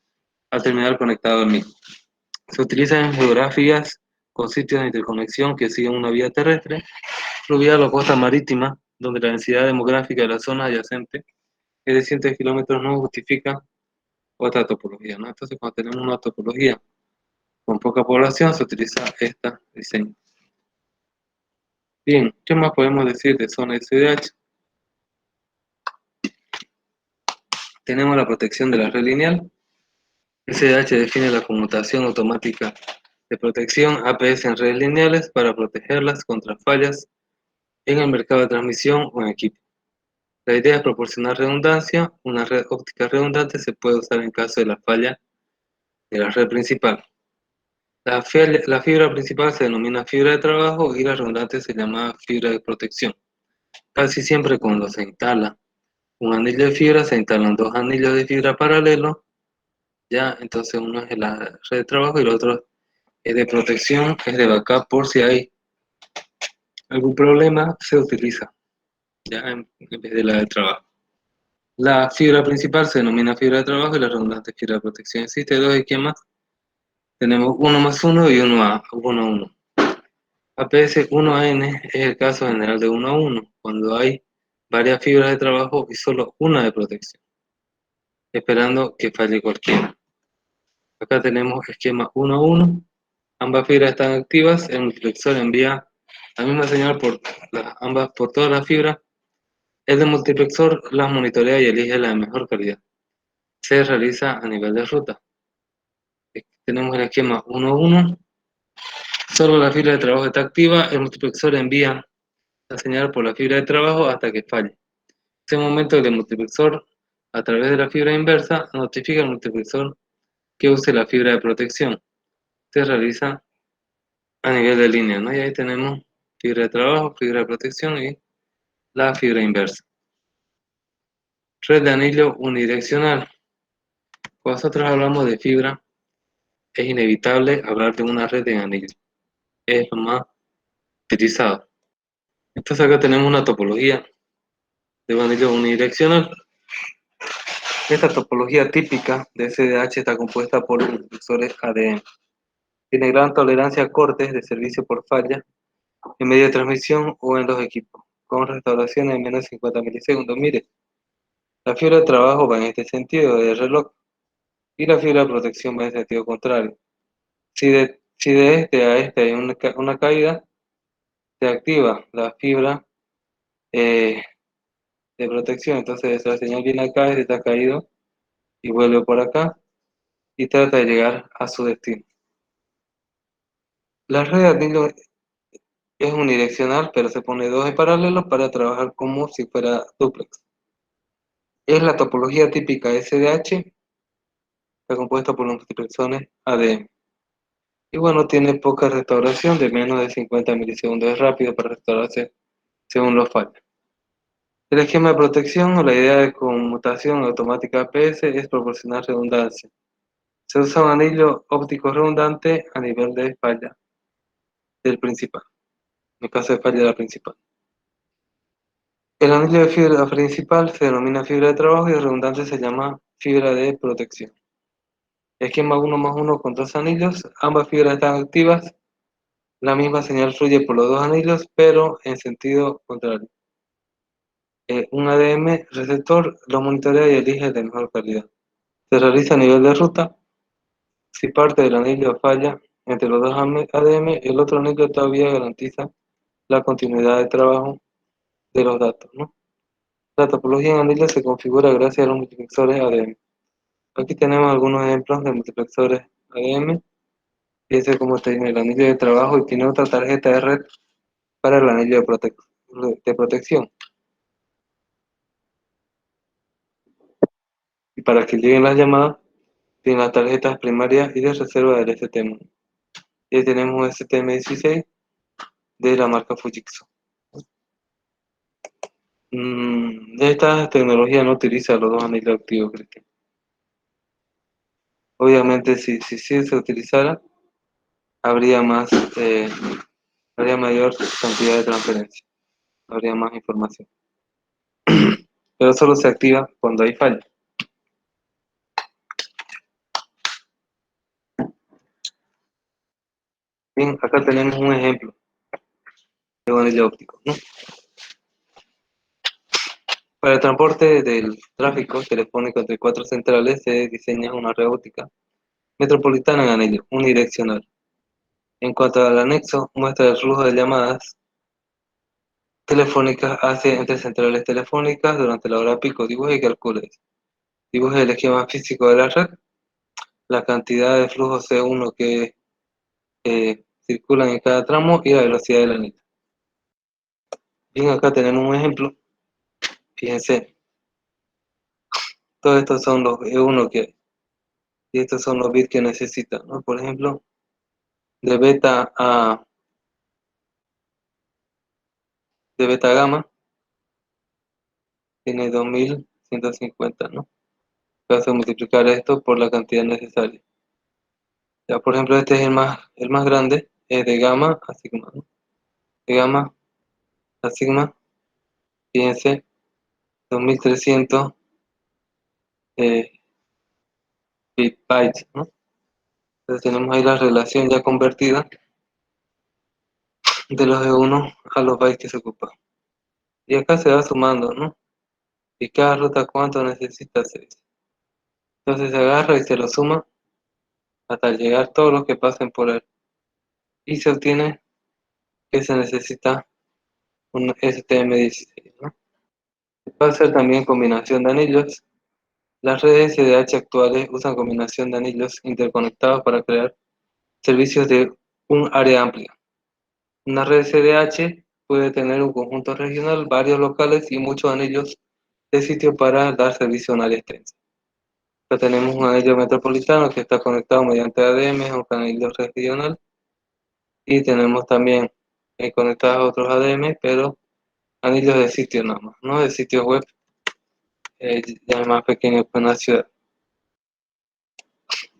al terminal conectado al mismo. Se utiliza en geografías con sitios de interconexión que siguen una vía terrestre, fluvial o costa marítima, donde la densidad demográfica de la zona adyacente es de cientos de kilómetros, no justifica otra topología, ¿no? Entonces, cuando tenemos una topología con poca población, se utiliza este diseño. Bien, ¿qué más podemos decir de zona SDH? Tenemos la protección de la red lineal. SDH define la conmutación automática de protección APS en redes lineales para protegerlas contra fallas en el mercado de transmisión o en equipo. La idea es proporcionar redundancia. Una red óptica redundante se puede usar en caso de la falla de la red principal. La fibra principal se denomina fibra de trabajo y la redundante se llama fibra de protección. Casi siempre cuando se instala un anillo de fibra, se instalan dos anillos de fibra paralelos, ya, entonces uno es la red de trabajo y el otro es de protección, es de backup por si hay algún problema, se utiliza, ya, en vez de la de trabajo. La fibra principal se denomina fibra de trabajo y la redundante fibra de protección. Existe dos esquemas, tenemos 1 más 1 y 1 a 1. APS 1N es el caso general de 1 a 1, cuando hay varias fibras de trabajo y solo una de protección, esperando que falle cualquiera. Acá tenemos esquema 1 a 1, ambas fibras están activas, el multiplexor envía la misma señal por todas las fibras. El de multiplexor las monitorea y elige la de mejor calidad. Se realiza a nivel de ruta. Tenemos el esquema 1 a 1, solo la fibra de trabajo está activa, el multiplexor envía la señal por la fibra de trabajo hasta que falle. En ese momento el multiplexor, a través de la fibra inversa, notifica al multiplexor que use la fibra de protección. Se realiza a nivel de línea, ¿no? Y ahí tenemos fibra de trabajo, fibra de protección y la fibra inversa. Red de anillo unidireccional. Cuando nosotros hablamos de fibra, es inevitable hablar de una red de anillo. Es lo más utilizado. Entonces acá tenemos una topología de anillo unidireccional. Esta topología típica de SDH está compuesta por multiplexores ADM. Tiene gran tolerancia a cortes de servicio por falla en medio de transmisión o en los equipos, con restauraciones en menos de 50 milisegundos. Mire, la fibra de trabajo va en este sentido del reloj y la fibra de protección va en sentido contrario. Si de este a este hay una caída, se activa la fibra de protección. Entonces la señal viene acá, este está caído y vuelve por acá y trata de llegar a su destino. La red de anillo es unidireccional, pero se pone dos en paralelo para trabajar como si fuera dúplex. Es la topología típica SDH, está compuesta por los multiplexones ADM. Y bueno, tiene poca restauración, de menos de 50 milisegundos. Es rápido para restaurarse según los fallos. El esquema de protección o la idea de conmutación automática APS es proporcionar redundancia. Se usa un anillo óptico redundante a nivel de falla del principal, en el caso de falla de la principal. El anillo de fibra principal se denomina fibra de trabajo y el redundante se llama fibra de protección. Esquema 1 más 1 con dos anillos, ambas fibras están activas, la misma señal fluye por los dos anillos, pero en sentido contrario. Un ADM receptor lo monitorea y elige el de mejor calidad. Se realiza a nivel de ruta. Si parte del anillo falla entre los dos ADM, el otro anillo todavía garantiza la continuidad de trabajo de los datos, ¿no? La topología en anillos se configura gracias a los multiplexores ADM. Aquí tenemos algunos ejemplos de multiplexores ADM. Fíjense cómo tiene el anillo de trabajo y tiene otra tarjeta de red para el anillo de protección. Y para que lleguen las llamadas, tiene las tarjetas primarias y de reserva del STM. Y ahí tenemos un STM16 de la marca Fujitsu. Esta tecnología no utiliza los dos anillos activos, Cristian. Obviamente, si se utilizara, habría habría mayor cantidad de transferencia, habría más información. Pero solo se activa cuando hay falla. Bien, acá tenemos un ejemplo de un anillo óptico, ¿no? Para el transporte del tráfico telefónico entre cuatro centrales se diseña una red óptica metropolitana en anillo unidireccional. En cuanto al anexo, muestra el flujo de llamadas telefónicas hacia entre centrales telefónicas durante la hora pico. Dibuje y calcule. Dibuje el esquema físico de la red, la cantidad de flujo C1 que circulan en cada tramo y la velocidad del anillo. Bien, acá tenemos un ejemplo. Fíjense, todos estos son los E1 y estos son los bits que necesita, ¿no? Por ejemplo, de beta gamma tiene 2150, ¿no? Vas a multiplicar esto por la cantidad necesaria. Ya, por ejemplo, este es el más grande, es de gamma a sigma, ¿no? De gamma a sigma, fíjense, 2300 eh, bytes, ¿no? Entonces tenemos ahí la relación ya convertida de los E1 a los bytes que se ocupan. Y acá se va sumando, ¿no? Y cada ruta cuánto necesita hacer. Entonces se agarra y se lo suma hasta llegar todos los que pasen por él. Y se obtiene que se necesita un STM16, ¿no? Se puede hacer también combinación de anillos. Las redes SDH actuales usan combinación de anillos interconectados para crear servicios de un área amplia. Una red SDH puede tener un conjunto regional, varios locales y muchos anillos de sitio para dar servicio a un área extensa. Acá tenemos un anillo metropolitano que está conectado mediante ADM a un anillo regional y tenemos también conectados otros ADM, pero anillos de sitio nada más, ¿no? De sitios web ya más pequeños que una ciudad.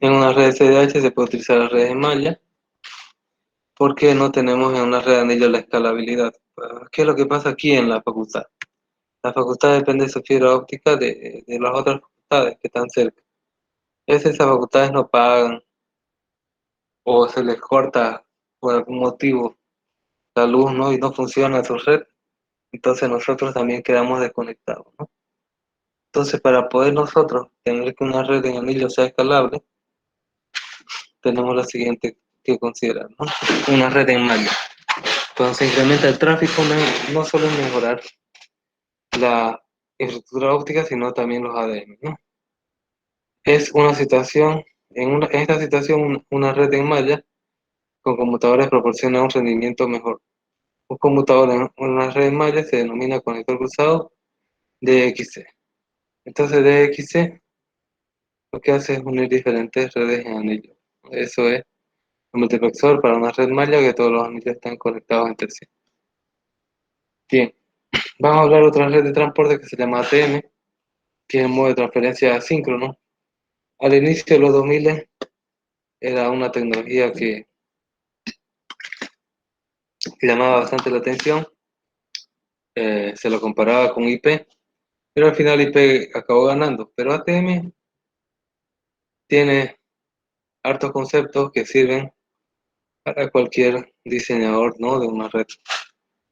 En una red SDH se puede utilizar la red de malla porque no tenemos en una red de anillo la escalabilidad. ¿Qué es lo que pasa aquí en la facultad? La facultad depende de su fibra óptica de las otras facultades que están cerca. A veces esas facultades no pagan o se les corta por algún motivo la luz, ¿no? Y no funciona su red, entonces nosotros también quedamos desconectados, ¿no? Entonces, para poder nosotros tener que una red de anillo sea escalable, tenemos lo siguiente que considerar, ¿no? Una red en malla. Cuando se incrementa el tráfico, no solo es mejorar la infraestructura óptica, sino también los ADM, ¿no? Es una situación, en esta situación, una red en malla con computadores proporciona un rendimiento mejor. Un computador en una red en malla se denomina conector cruzado DXC. Entonces DXC lo que hace es unir diferentes redes en anillos. Eso es un multiplexor para una red malla que todos los anillos están conectados entre sí. Bien, vamos a hablar de otra red de transporte que se llama ATM, que es el modo de transferencia asíncrono. Al inicio de los 2000 era una tecnología que llamaba bastante la atención. Se lo comparaba con IP, pero al final IP acabó ganando. Pero ATM tiene hartos conceptos que sirven para cualquier diseñador, ¿no?, de una red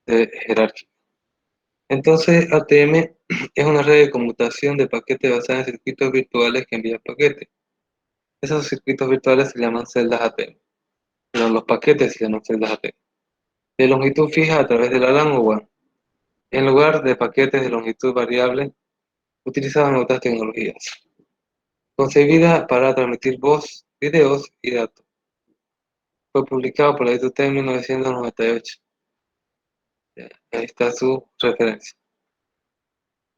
jerárquica. Entonces, ATM es una red de conmutación de paquetes basada en circuitos virtuales que envían paquetes. Esos circuitos virtuales se llaman celdas ATM, pero los paquetes se llaman celdas ATM. De longitud fija a través de la LAN o WAN, en lugar de paquetes de longitud variable utilizados en otras tecnologías. Concebida para transmitir voz, videos y datos. Fue publicado por la ITT en 1998. Ahí está su referencia.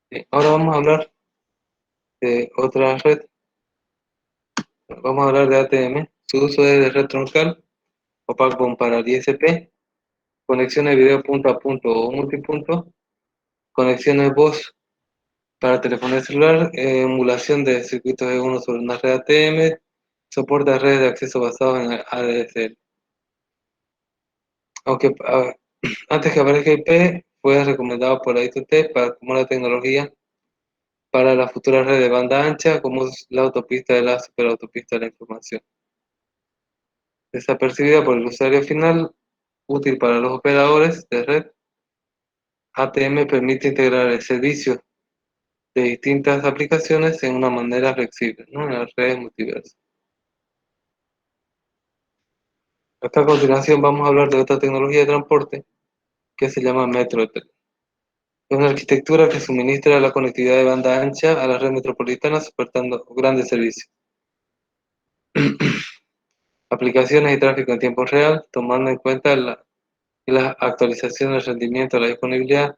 Bien, ahora vamos a hablar de otra red. Vamos a hablar de ATM. Su uso es de red troncal o backbone para el ISP, conexiones de video punto a punto o multipunto, conexiones voz para telefonía celular, emulación de circuitos de uno sobre una red ATM, soporta redes de acceso basados en ADSL. Aunque antes que aparezca IP, fue recomendado por la ITT como la tecnología para la futura red de banda ancha, como es la autopista de la superautopista de la información. Desapercibida por el usuario final, útil para los operadores de red, ATM permite integrar el servicio de distintas aplicaciones en una manera flexible, ¿no?, en las redes multiverso. A continuación vamos a hablar de otra tecnología de transporte que se llama Metro Ethernet. Es una arquitectura que suministra la conectividad de banda ancha a la red metropolitana soportando grandes servicios, aplicaciones y tráfico en tiempo real, tomando en cuenta las actualizaciones del rendimiento, la disponibilidad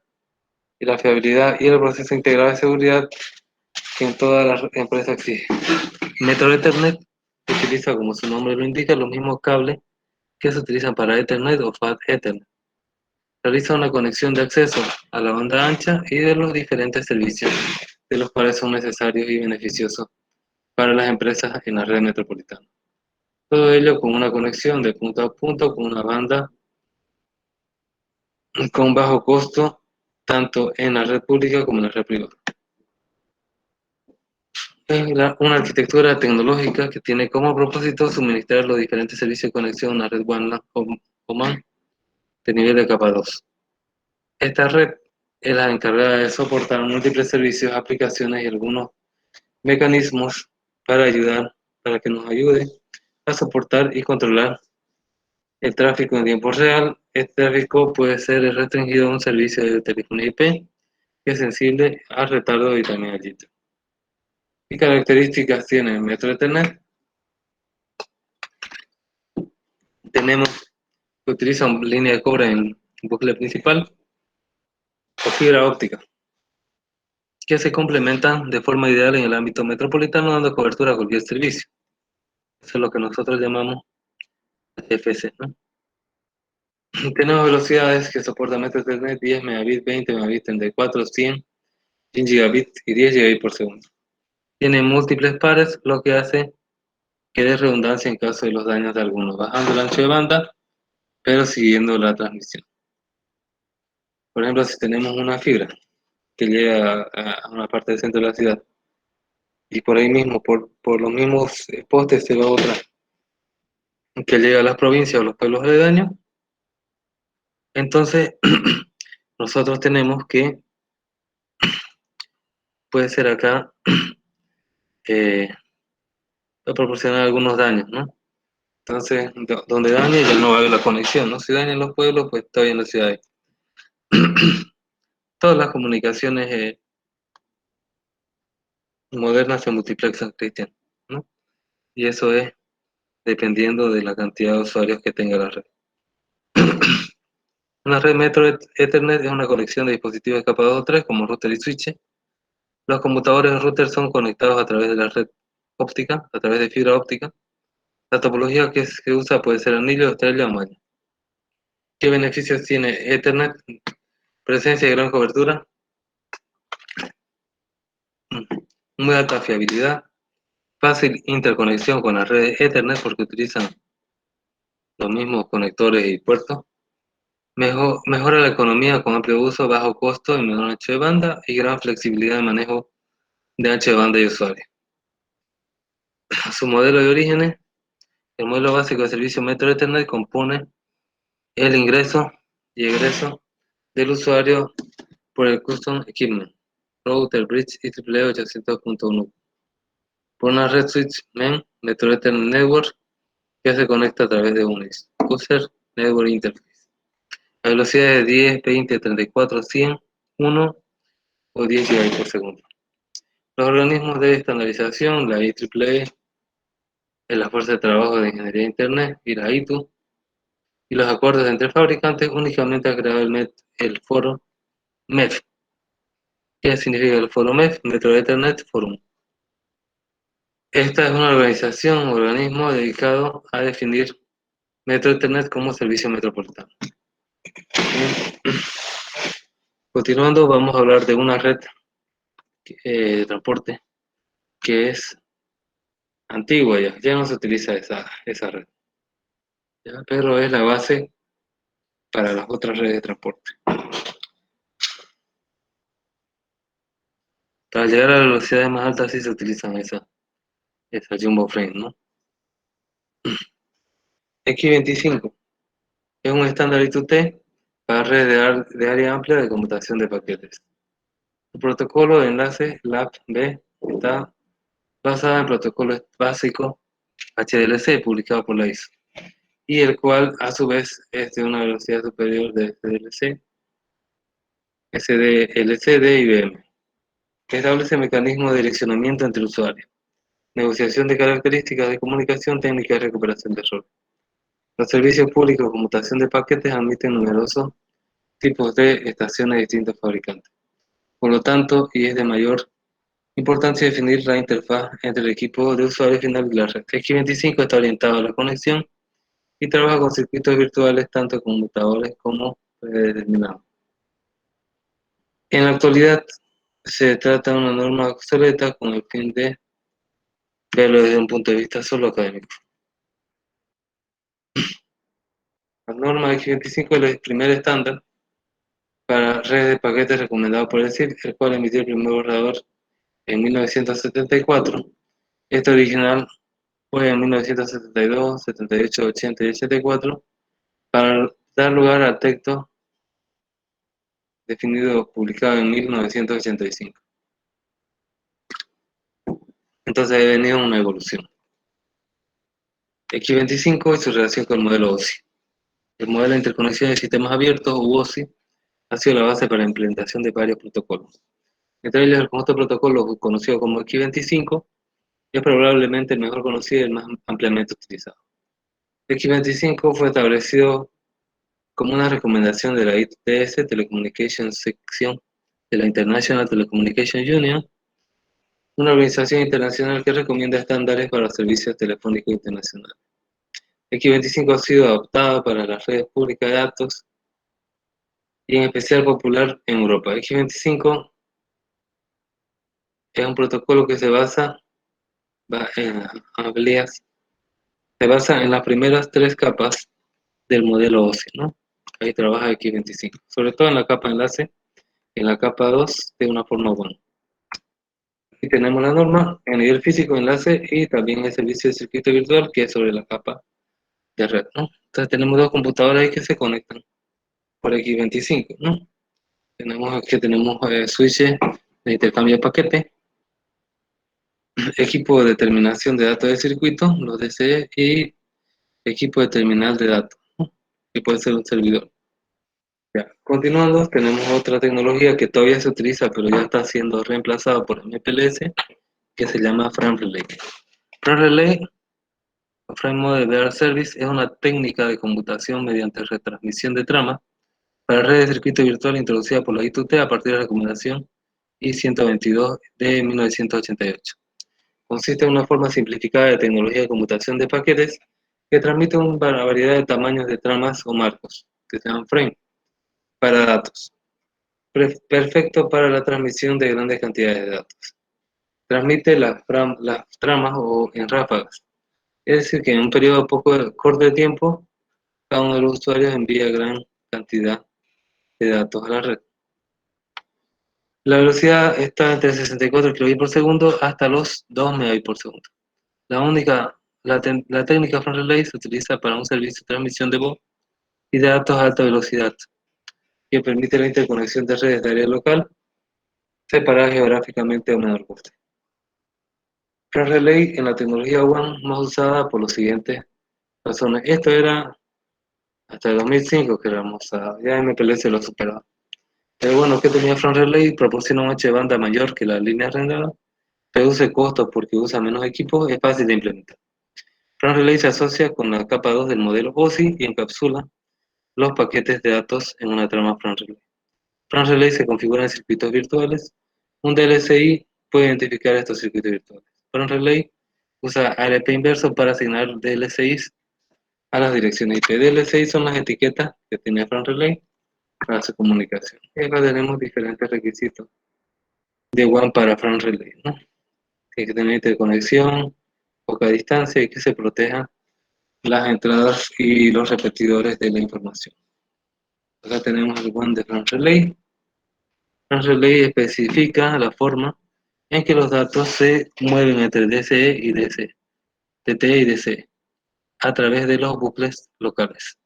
y la fiabilidad y el proceso integrado de seguridad que en todas las empresas exige. Metro Ethernet utiliza, como su nombre lo indica, los mismos cables que se utilizan para Ethernet o Fast Ethernet. Realiza una conexión de acceso a la banda ancha y de los diferentes servicios, de los cuales son necesarios y beneficiosos para las empresas en la red metropolitana. Todo ello con una conexión de punto a punto con una banda con bajo costo, tanto en la red pública como en la red privada. Es una arquitectura tecnológica que tiene como propósito suministrar los diferentes servicios de conexión a una red WAN o MAN de nivel de capa 2. Esta red es la encargada de soportar múltiples servicios, aplicaciones y algunos mecanismos para que nos ayude a soportar y controlar el tráfico en tiempo real. Este tráfico puede ser restringido a un servicio de telefonía IP que es sensible al retardo y también al jitter. ¿Qué características tiene el Metro Ethernet? Tenemos que utiliza una línea de cobre en bucle principal o fibra óptica, que se complementan de forma ideal en el ámbito metropolitano, dando cobertura a cualquier servicio. Eso es lo que nosotros llamamos FC, ¿no? Tenemos velocidades que soportan Metro Ethernet 10 megabits, 20 megabits, 34, 100, 100 gigabits y 10 gigabits por segundo. Tiene múltiples pares, lo que hace que dé redundancia en caso de los daños de alguno, bajando el ancho de banda, pero siguiendo la transmisión. Por ejemplo, si tenemos una fibra que llega a una parte del centro de la ciudad y por ahí mismo, por los mismos postes se va otra que llega a las provincias o los pueblos aledaños, entonces nosotros tenemos que, puede ser acá, proporcionar algunos daños, ¿no? Entonces, donde dañe ya no va a haber la conexión, ¿no? Si dañan los pueblos, pues está bien las ciudades. Todas las comunicaciones modernas se multiplexan, Cristian, ¿no? Y eso es dependiendo de la cantidad de usuarios que tenga la red. Una red Metro Ethernet es una colección de dispositivos de capa 2 o 3 como router y switch Los computadores router son conectados a través de la red óptica, a través de fibra óptica. La topología que se usa puede ser anillo, estrella o malla. ¿Qué beneficios tiene Ethernet? Presencia de gran cobertura, muy alta fiabilidad, fácil interconexión con las redes Ethernet porque utilizan los mismos conectores y puertos. Mejora la economía con amplio uso, bajo costo y menor ancho de banda y gran flexibilidad de manejo de ancho de banda y usuario. Su modelo de orígenes, el modelo básico de servicio Metro Ethernet compone el ingreso y egreso del usuario por el Custom Equipment, Router Bridge IEEE 800.1, por una red switch MEM, Metro Ethernet Network, que se conecta a través de un User Network Interface. La velocidad es 10, 20, 34, 100, 1 o 10 GB por segundo. Los organismos de estandarización, la IEEE, la Fuerza de Trabajo de Ingeniería de Internet y la ITU, y los acuerdos entre fabricantes únicamente ha creado el foro MEF. ¿Qué significa el foro MEF? Metro Ethernet Forum. Esta es una organismo dedicado a definir Metro Ethernet como servicio metropolitano. Continuando, vamos a hablar de una red de transporte que es antigua, ya no se utiliza esa red, ¿ya? Pero es la base para las otras redes de transporte. Para llegar a velocidades más altas sí se utilizan esa jumbo frame, ¿no? X25 es un estándar I2T para redes de área amplia de computación de paquetes. El protocolo de enlace LAP-B está basado en el protocolo básico HDLC publicado por la ISO, y el cual a su vez es de una velocidad superior de SDLC de IBM, que establece mecanismos de direccionamiento entre usuarios, negociación de características de comunicación técnica y recuperación de errores. Los servicios públicos de computación de paquetes admiten numerosos tipos de estaciones de distintos fabricantes. Por lo tanto, y es de mayor importancia definir la interfaz entre el equipo de usuario final y la red. X25 está orientado a la conexión y trabaja con circuitos virtuales tanto conmutadores como predeterminados. En la actualidad se trata de una norma obsoleta con el fin de verlo desde un punto de vista solo académico. La norma X25 es el primer estándar para redes de paquetes recomendado por el CIRC, el cual emitió el primer borrador en 1974. Este original fue en 1972, 78, 80 y 84 para dar lugar al texto definido publicado en 1985. Entonces ha venido una evolución. X25 y su relación con el modelo OSI. El modelo de interconexión de sistemas abiertos, o OSI, ha sido la base para la implementación de varios protocolos. Entre ellos, el conjunto de protocolos conocido como X25 es probablemente el mejor conocido y el más ampliamente utilizado. X25 fue establecido como una recomendación de la ITS Telecommunication Section de la International Telecommunication Union, una organización internacional que recomienda estándares para los servicios telefónicos internacionales. X25 ha sido adoptado para las redes públicas de datos y en especial popular en Europa. X25 es un protocolo que se basa en las primeras tres capas del modelo OSI, ¿no? Ahí trabaja X25, sobre todo en la capa enlace, en la capa 2 de una forma buena. Aquí tenemos la norma a nivel físico, enlace, y también el servicio de circuito virtual que es sobre la capa de red, ¿no? Entonces tenemos dos computadoras ahí que se conectan por X25, ¿no? Tenemos switches de intercambio de paquete, equipo de determinación de datos de circuito, los DCE, y equipo de terminal de datos, ¿no? Que puede ser un servidor. Ya. Continuando, tenemos otra tecnología que todavía se utiliza, pero ya está siendo reemplazada por MPLS, que se llama Frame Relay. Frame Relay, o Frame Model Bearer Service, es una técnica de computación mediante retransmisión de trama para redes de circuito virtual introducida por la I2T a partir de la recomendación y 122 de 1988. Consiste en una forma simplificada de tecnología de computación de paquetes que transmite una variedad de tamaños de tramas o marcos, que se llaman frame, para datos. Perfecto para la transmisión de grandes cantidades de datos. Transmite las tramas o en ráfagas. Es decir, que en un periodo corto de tiempo, cada uno de los usuarios envía gran cantidad de datos a la red. La velocidad está entre 64 kbps por segundo hasta los 2 Mbps por segundo. La técnica Front Relay se utiliza para un servicio de transmisión de voz y de datos a alta velocidad, que permite la interconexión de redes de área local separadas geográficamente a menor coste. Front Relay en la tecnología WAN más usada por los siguientes razones. Esto era hasta el 2005 que era más usada, ya MPLS lo superaba. Pero bueno, que tenía Front Relay, proporciona un ancho de banda mayor que las líneas renderas, reduce costos porque usa menos equipos, es fácil de implementar. Front Relay se asocia con la capa 2 del modelo OSI y encapsula los paquetes de datos en una trama Front Relay. Front Relay se configura en circuitos virtuales. Un DLSI puede identificar estos circuitos virtuales. Front Relay usa ARP inverso para asignar DLSIs a las direcciones IP. DLSI son las etiquetas que tiene Front Relay para su comunicación. Y acá tenemos diferentes requisitos de WAN para Front Relay, ¿no? Que hay que tener interconexión, poca distancia y que se proteja las entradas y los repetidores de la información. Acá tenemos el WAN de Front Relay. Front Relay especifica la forma en que los datos se mueven entre DCE y DCE, TTE y DCE, a través de los bucles locales.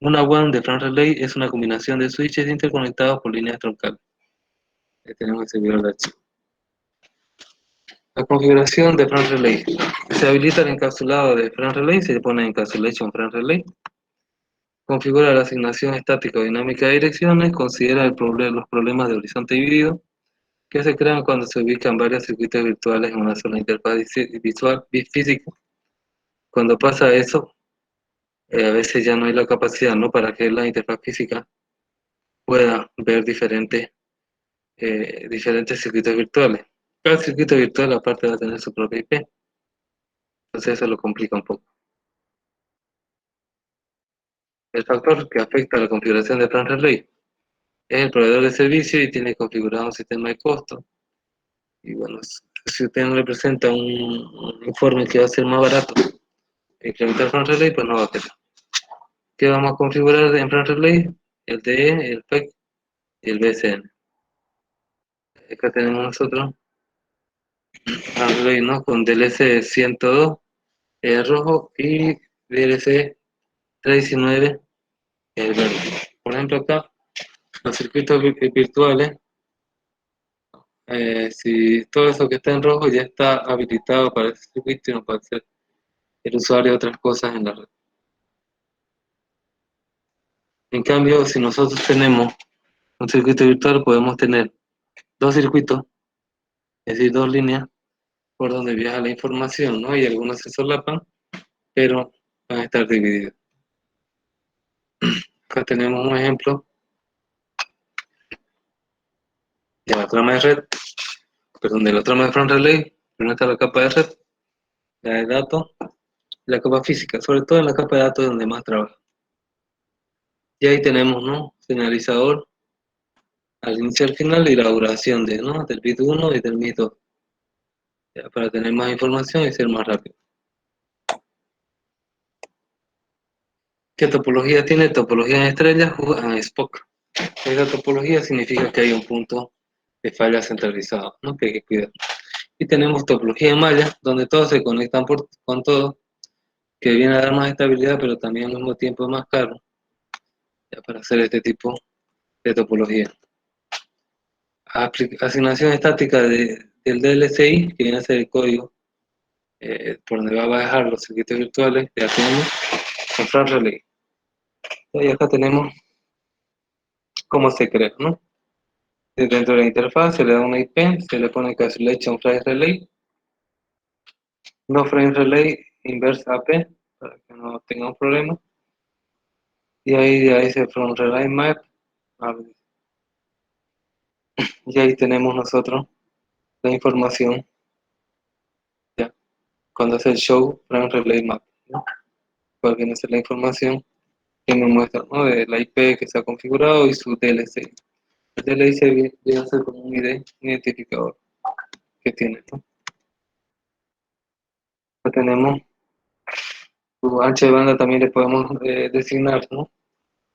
Una WAN de Front Relay es una combinación de switches interconectados por líneas troncales. Ahí tenemos el servidor de archivo. La configuración de Front Relay. Se habilita el encapsulado de Front Relay, se le pone Encapsulation Front Relay. Configura la asignación estática o dinámica de direcciones, considera los problemas de horizonte dividido, que se crean cuando se ubican varios circuitos virtuales en una sola interfaz visual física. Cuando pasa eso, a veces ya no hay la capacidad, ¿no?, para que la interfaz física pueda ver diferentes circuitos virtuales. Cada circuito virtual aparte va a tener su propia IP, entonces eso lo complica un poco. El factor que afecta a la configuración de Front Relay es el proveedor de servicio y tiene configurado un sistema de costo. Y bueno, si usted no le presenta un informe que va a ser más barato implementar Front Relay, pues no va a querer. ¿Qué vamos a configurar en Front Relay? El DE, el PEC y el BCN. Acá tenemos nosotros Front Relay, ¿no?, con DLC 102 rojo y DLC 319 verde. Por ejemplo, acá los circuitos virtuales, si todo eso que está en rojo ya está habilitado para ese circuito y no puede hacer el usuario otras cosas en la red. En cambio, si nosotros tenemos un circuito virtual, podemos tener dos circuitos, es decir, dos líneas por donde viaja la información, ¿no? Y algunos se solapan, pero van a estar divididos. Acá tenemos un ejemplo de la trama de red, perdón, de la trama de Front Relay. Primero está la capa de red, la de datos, la capa física, sobre todo en la capa de datos donde más trabaja. Y ahí tenemos, ¿no?, señalizador al inicio y al final y la duración ¿no?, del bit 1 y del bit 2, ya, para tener más información y ser más rápido. ¿Qué topología tiene? Topología en estrellas o Spock. Esa topología significa que hay un punto de falla centralizado, ¿no?, que hay que cuidar. Y tenemos topología en malla, donde todos se conectan con todo, que viene a dar más estabilidad, pero también al mismo tiempo es más caro, ya, para hacer este tipo de topología. Asignación estática del DLCI, que viene a ser el código por donde va a bajar los circuitos virtuales, ya tenemos con Front Relay. Y acá tenemos cómo se crea, ¿no? Dentro de la interfaz se le da una IP, se le pone Encapsulation Frame Relay, no Frame Relay Inverse AP, para que no tengamos problemas. Y ahí dice Front Relay Map. Y ahí tenemos nosotros la información, ya, cuando hace el show frame relay map, ¿no? Cuál viene a ser la información que me muestra, ¿no? De la IP que se ha configurado y su DLC. El DLC viene a ser como un ID, un identificador que tiene, ¿no? Pues tenemos su ancho de banda, también le podemos designar, ¿no?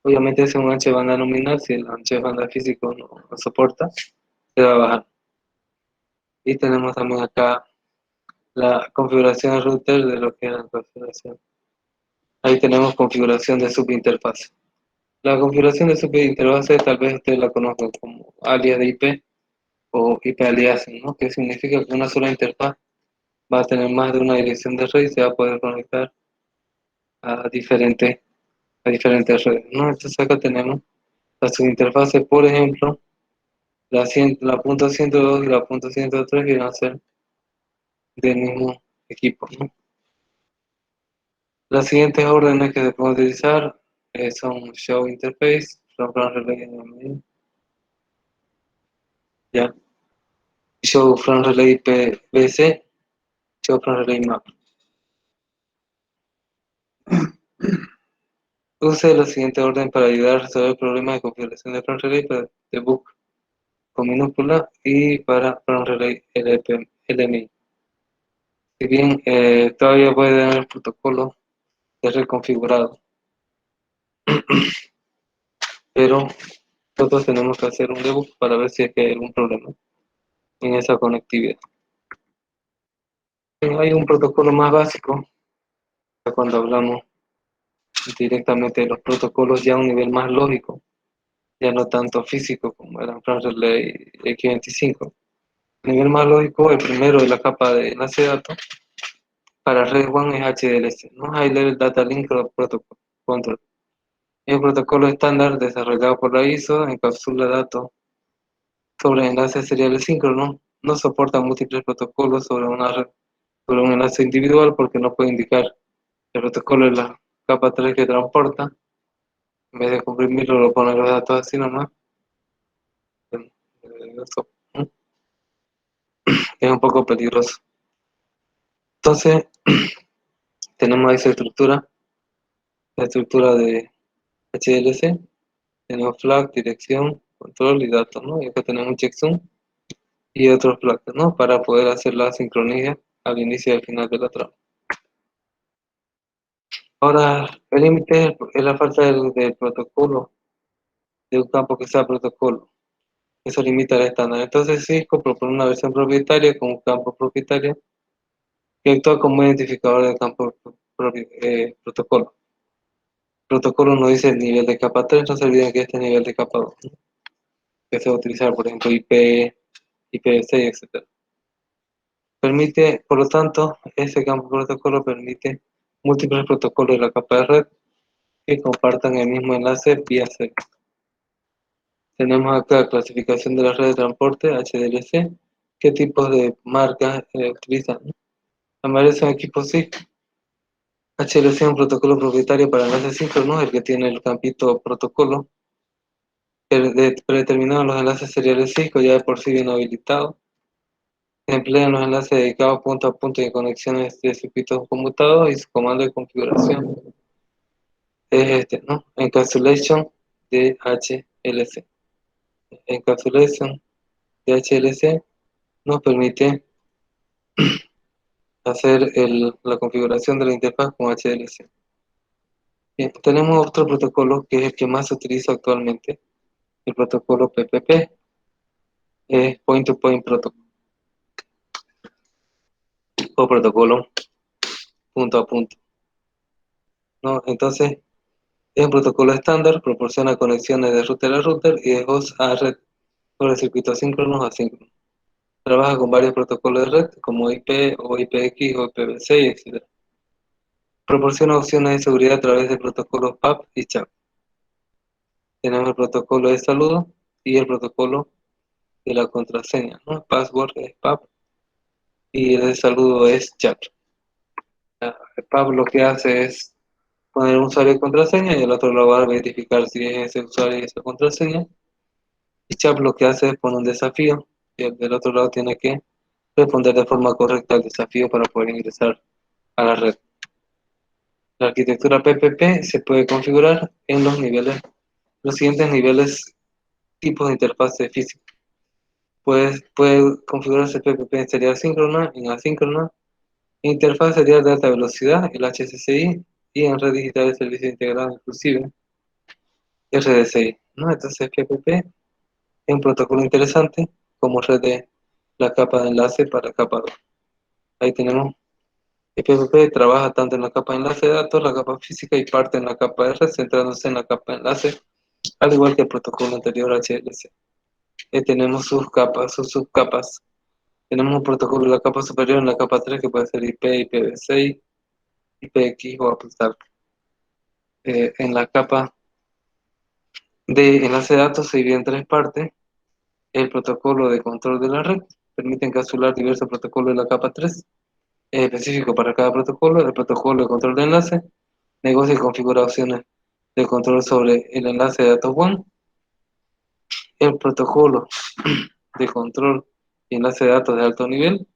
Obviamente es un ancho de banda nominal, si el ancho de banda físico no lo soporta, se va a bajar. Y tenemos también acá la configuración de router de lo que es la configuración. Ahí tenemos configuración de subinterfaz. La configuración de subinterfaz tal vez ustedes la conozcan como alias de IP o IP aliasing, ¿no? Que significa que una sola interfaz va a tener más de una dirección de red y se va a poder conectar a diferentes redes, ¿no? Entonces acá tenemos la subinterfase, por ejemplo, la punto 102 y la punto 103 vienen a ser del mismo equipo, ¿no? Las siguientes órdenes que se pueden utilizar son show interface, from relay enemy, ya, show from relay PBC, show from relay map. Use la siguiente orden para ayudar a resolver problemas de configuración de front relay para debug con minúscula y para front relay LMI. Si bien todavía puede haber protocolo de reconfigurado, pero nosotros tenemos que hacer un debug para ver si es que hay algún problema en esa conectividad. Hay un protocolo más básico cuando hablamos directamente de los protocolos ya a un nivel más lógico, ya no tanto físico como era Front Relay X25. A nivel más lógico, el primero de la capa de enlace de datos para Red One es HDLC, ¿no? High Level Data Link Protocol Control. Es un protocolo estándar desarrollado por la ISO, encapsula datos sobre enlaces seriales síncronos, no soporta múltiples protocolos sobre un enlace individual porque no puede indicar el protocolo de la capa 3 que transporta. En vez de comprimirlo, lo pone los datos así nomás. Eso, ¿no? Es un poco peligroso. Entonces, tenemos esa estructura, la estructura de HDLC, tenemos flag, dirección, control y datos, ¿no? Y acá tenemos un checksum y otros flags, ¿no? Para poder hacer la sincronía al inicio y al final de la trama. Ahora, el límite es la falta del protocolo, de un campo que sea protocolo. Eso limita el estándar. Entonces, Cisco propone una versión propietaria con un campo propietario que actúa como identificador del campo protocolo. El protocolo nos dice el nivel de capa 3, no se olviden que este es nivel de capa 2, ¿no? Que se va a utilizar, por ejemplo, IP, IPv6, etc. Permite, por lo tanto, ese campo protocolo permite múltiples protocolos de la capa de red que compartan el mismo enlace vía C. Tenemos acá clasificación de la red de transporte, HDLC, qué tipos de marcas utilizan. La mayoría son equipos Cisco. HLC es un protocolo propietario para enlaces síncronos, el que tiene el campito protocolo predeterminado en los enlaces seriales Cisco, ya de por sí bien habilitado. Se emplean los enlaces dedicados punto a punto y conexiones de circuitos conmutados y su comando de configuración es este, ¿no? Encapsulation de HLC. Encapsulation de HLC nos permite hacer la configuración de la interfaz con HLC. Bien, tenemos otro protocolo que es el que más se utiliza actualmente, el protocolo PPP, es Point to Point Protocol o protocolo punto a punto, ¿no? Entonces, es un protocolo estándar, proporciona conexiones de router a router y de host a red sobre circuitos síncronos a asíncronos. Trabaja con varios protocolos de red como IP o IPX o IPv6, etc. Proporciona opciones de seguridad a través de protocolos PAP y CHAP. Tenemos el protocolo de saludo y el protocolo de la contraseña, ¿no? Password es PAP y el de saludo es CHAP. El PAP lo que hace es poner un usuario y contraseña y el otro lo va a verificar si es ese usuario y esa contraseña Y CHAP lo que hace es poner un desafío y el del otro lado tiene que responder de forma correcta al desafío para poder ingresar a la red. La arquitectura PPP se puede configurar en los siguientes niveles, tipos de interfase física. Puede configurarse PPP en serial síncrona, en asíncrona, interfaz serial de alta velocidad, el HCCI, y en red digital de servicio integrado, inclusive RDCI, ¿no? Entonces PPP es un protocolo interesante como red de la capa de enlace para capa 2. Ahí tenemos el PPP trabaja tanto en la capa de enlace de datos, la capa física y parte en la capa de red, centrándose en la capa de enlace, al igual que el protocolo anterior HLC. Tenemos sus capas, sus subcapas. Tenemos un protocolo de la capa superior en la capa 3 que puede ser IP, IPv6, IPX o AppStack. En la capa de enlace de datos se divide en tres partes. El protocolo de control de la red permite encapsular diversos protocolos de la capa 3, específico para cada protocolo. El protocolo de control de enlace negocia y configura opciones de control sobre el enlace de datos WAN. El protocolo de control y enlace de datos de alto nivel.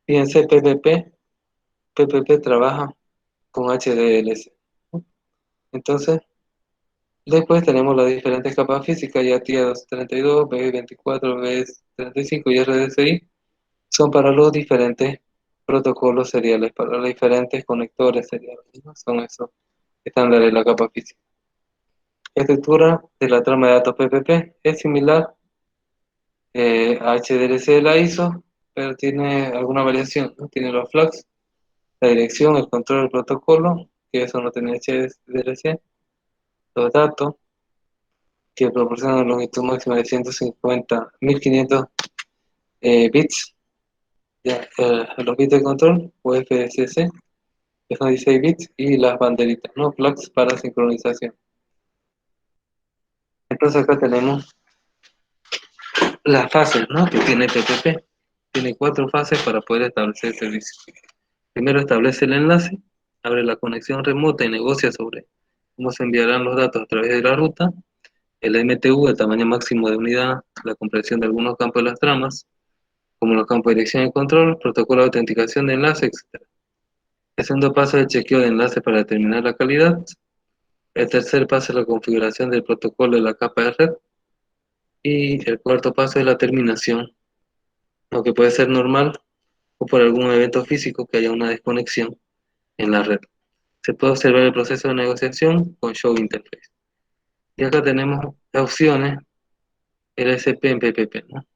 Fíjense, PPP trabaja con HDLS. Entonces, después tenemos las diferentes capas físicas, ya TIA 232, B24, B35 y RDCI, son para los diferentes protocolos seriales, para los diferentes conectores seriales, ¿no? Son esos estándares de la capa física. La estructura de la trama de datos PPP es similar a HDLC de la ISO, pero tiene alguna variación, ¿no? Tiene los flags, la dirección, el control del protocolo, que eso no tiene HDLC, los datos, que proporcionan una longitud máxima de 150, 1500 bits, ya, los bits de control, UFSC, que son 16 bits, y las banderitas, ¿no? Flags para sincronización. Entonces acá tenemos las fases, ¿no? Que tiene PPP. Tiene 4 fases para poder establecer el servicio. Primero establece el enlace, abre la conexión remota y negocia sobre cómo se enviarán los datos a través de la ruta, el MTU, el tamaño máximo de unidad, la comprensión de algunos campos de las tramas, como los campos de dirección y control, protocolo de autenticación de enlace, etc. El segundo paso es el chequeo de enlace para determinar la calidad. El tercer paso es la configuración del protocolo de la capa de red. Y el cuarto paso es la terminación, lo que puede ser normal o por algún evento físico que haya una desconexión en la red. Se puede observar el proceso de negociación con Show Interface. Y acá tenemos opciones LSP en PPP, ¿no?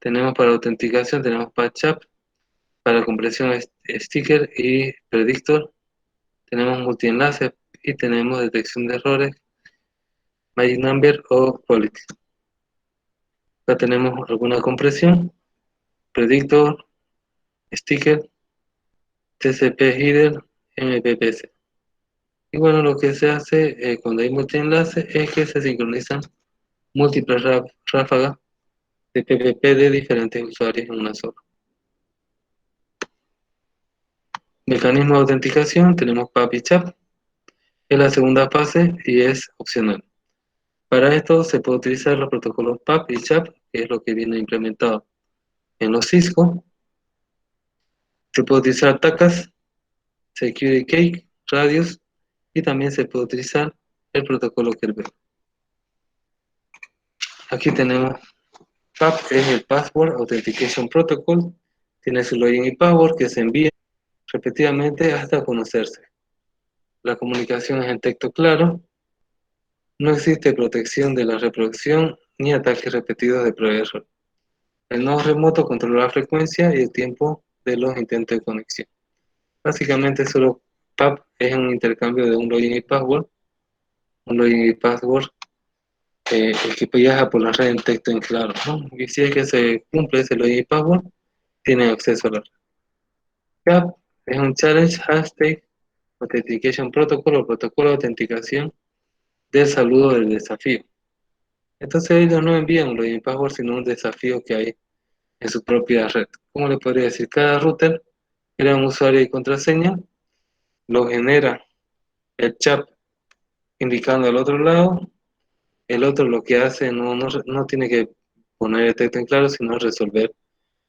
Tenemos para autenticación, tenemos PatchUp, para compresión sticker y predictor, tenemos multienlace y tenemos detección de errores, Magic Number o Quality. Acá tenemos alguna compresión, predictor, sticker, TCP header, MPPC. Y bueno, lo que se hace cuando hay multienlace es que se sincronizan múltiples ráfagas de PPP de diferentes usuarios en una sola. Mecanismo de autenticación, tenemos PAP y CHAP, es la segunda fase y es opcional. Para esto se puede utilizar los protocolos PAP y CHAP, que es lo que viene implementado en los Cisco. Se puede utilizar TACAS, Security Key, Radius, y también se puede utilizar el protocolo Kerberos. Aquí tenemos PAP, es el Password Authentication Protocol, tiene su login y password que se envía repetidamente hasta conocerse. La comunicación es en texto claro, no existe protección de la reproducción ni ataques repetidos de prueba de error. El nodo remoto controla la frecuencia y el tiempo de los intentos de conexión. Básicamente solo PAP es un intercambio de un login y password, el que viaja por la red en texto en claro, ¿no? Y si es que se cumple ese login y password, tiene acceso a la red. CAP es un Challenge Hashtag Authentication Protocol o protocolo de autenticación del saludo del desafío. Entonces ellos no envían un login y password, sino un desafío que hay en su propia red. ¿Cómo le podría decir? Cada router crea un usuario y contraseña, lo genera el chat indicando al otro lado, el otro lo que hace no tiene que poner el texto en claro, sino resolver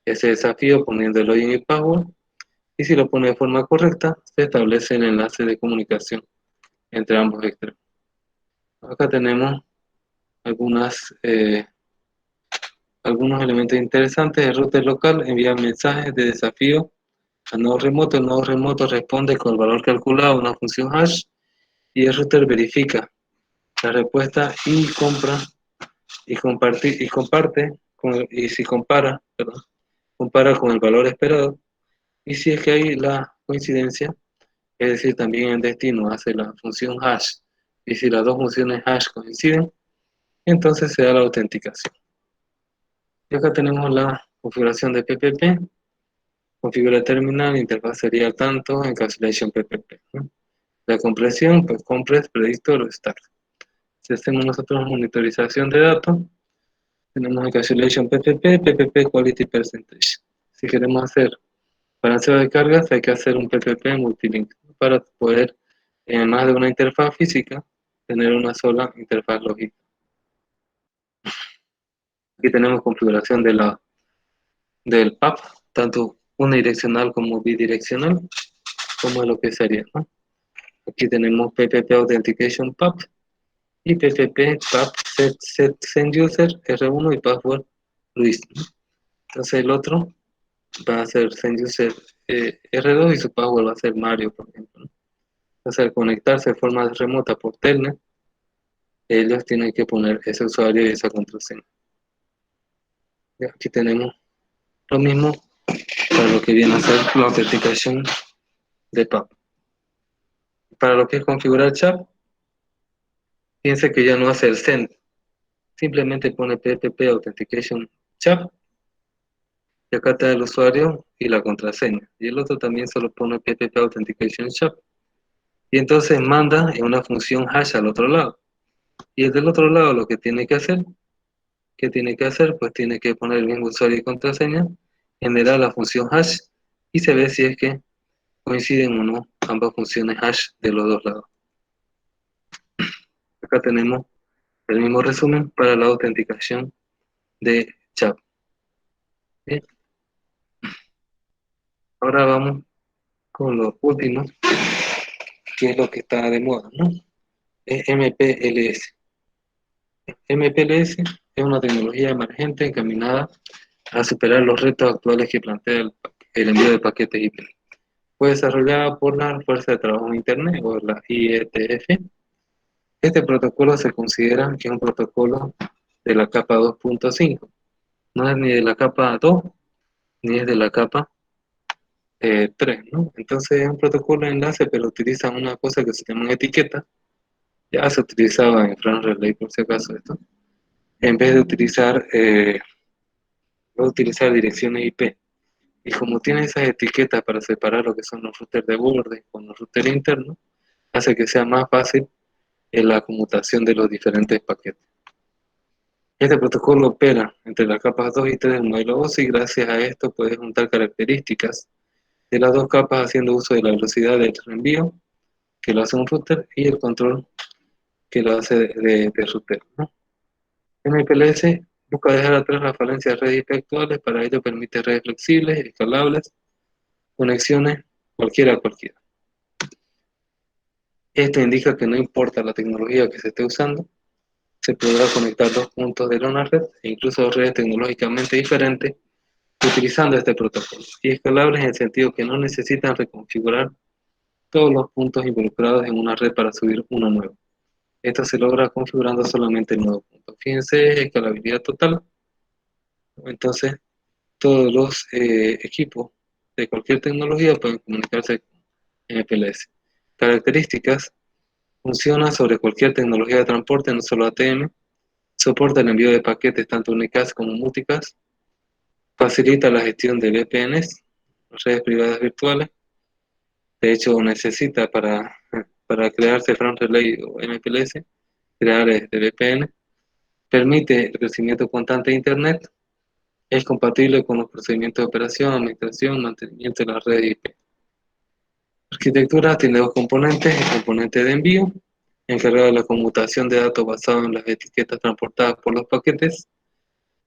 ese desafío poniendo el login y password. Y si lo pone de forma correcta, se establece el enlace de comunicación entre ambos extremos. Acá tenemos algunos elementos interesantes. El router local envía mensajes de desafío al nodo remoto. El nodo remoto responde con el valor calculado a una función hash y el router verifica la respuesta y si compara, perdón, compara con el valor esperado. Y si es que hay la coincidencia, es decir, también el destino hace la función hash, y si las dos funciones hash coinciden, entonces se da la autenticación. Y acá tenemos la configuración de PPP, configura terminal, interfaz sería tanto, encapsulation PPP, ¿no? La compresión, pues compress, predictor o start. Si hacemos nosotros monitorización de datos, tenemos encapsulation PPP, PPP quality percentage. Si queremos hacer balanceo de cargas, hay que hacer un PPP multilink para poder, en más de una interfaz física, tener una sola interfaz lógica. Aquí tenemos configuración del PAP, tanto unidireccional como bidireccional, como lo que sería, ¿no? Aquí tenemos PPP Authentication PAP y PPP PAP Send User R1 y Password Luis, ¿no? Entonces el otro va a ser Send User R2 y su password va a ser Mario, por ejemplo, ¿no? Entonces al conectarse de forma remota por Telnet, ellos tienen que poner ese usuario y esa contraseña. Y aquí tenemos lo mismo para lo que viene a ser la autenticación de PAP. Para lo que es configurar chat, piense que ya no hace el send, simplemente pone PPP Authentication Chat y acá está el usuario y la contraseña. Y el otro también solo pone PPP Authentication Chat. Y entonces manda en una función hash al otro lado. Y el del otro lado lo que tiene que hacer, ¿qué tiene que hacer? Pues tiene que poner el mismo usuario y contraseña, generar la función hash y se ve si es que coinciden o no ambas funciones hash de los dos lados. Acá tenemos el mismo resumen para la autenticación de chat. Bien. Ahora vamos con los últimos, que es lo que está de moda, ¿no? Es MPLS. MPLS es una tecnología emergente encaminada a superar los retos actuales que plantea el envío de paquetes IP. Fue desarrollada por la Fuerza de Trabajo de Internet o la IETF. Este protocolo se considera que es un protocolo de la capa 2.5. No es ni de la capa 2 ni es de la capa 3, ¿no? Entonces es un protocolo de enlace, pero utiliza una cosa que se llama etiqueta. Ya se utilizaba en France Relay por si acaso esto. En vez de utilizar direcciones IP. Y como tiene esas etiquetas para separar lo que son los routers de borde con los routers internos, hace que sea más fácil en la conmutación de los diferentes paquetes. Este protocolo opera entre las capas 2 y 3 del modelo OSI y gracias a esto puede juntar características de las dos capas haciendo uso de la velocidad del reenvío, que lo hace un router, y el control que lo hace de router, ¿no? MPLS busca dejar atrás las falencias de redes IP actuales, para ello permite redes flexibles, escalables, conexiones cualquiera a cualquiera. Esto indica que no importa la tecnología que se esté usando, se podrá conectar dos puntos de una red e incluso redes tecnológicamente diferentes utilizando este protocolo, y escalables en el sentido que no necesitan reconfigurar todos los puntos involucrados en una red para subir uno nuevo. Esto se logra configurando solamente el nuevo punto. Fíjense, escalabilidad total. Entonces, todos los equipos de cualquier tecnología pueden comunicarse con MPLS. Características: funciona sobre cualquier tecnología de transporte, no solo ATM, soporta el envío de paquetes tanto unicast como multicast, facilita la gestión de VPNs, redes privadas virtuales. De hecho, necesita para crearse France Relay o MPLS, crear VPN, permite el crecimiento constante de Internet, es compatible con los procedimientos de operación, administración, mantenimiento de la red IP. Arquitectura tiene dos componentes: el componente de envío, encargado de la conmutación de datos basado en las etiquetas transportadas por los paquetes,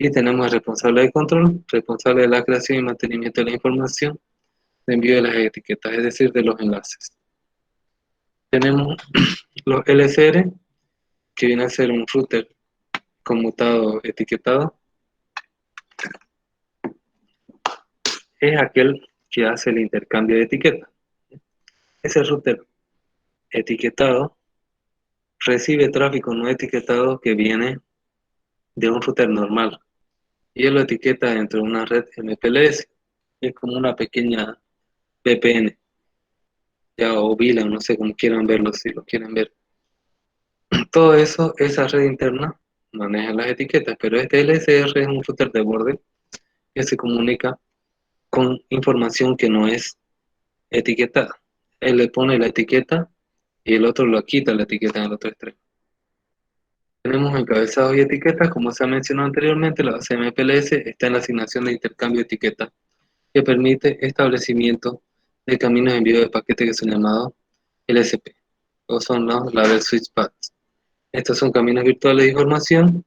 Y tenemos el responsable de control, responsable de la creación y mantenimiento de la información, de envío de las etiquetas, es decir, de los enlaces. Tenemos los LSR, que viene a ser un router conmutado etiquetado. Es aquel que hace el intercambio de etiquetas. Ese router etiquetado recibe tráfico no etiquetado que viene de un router normal y él lo etiqueta dentro de una red MPLS. Es como una pequeña VPN, ya, o VLAN, no sé cómo quieran verlo, si lo quieren ver. Todo eso, esa red interna maneja las etiquetas, pero este LSR es un router de borde que se comunica con información que no es etiquetada. Él le pone la etiqueta y el otro lo quita la etiqueta en el otro extremo. Tenemos encabezados y etiquetas, como se ha mencionado anteriormente, la base MPLS está en la asignación de intercambio de etiquetas, que permite establecimiento de caminos de envío de paquetes que son llamados LSP, o son los Label Switch Paths. Estos son caminos virtuales de información,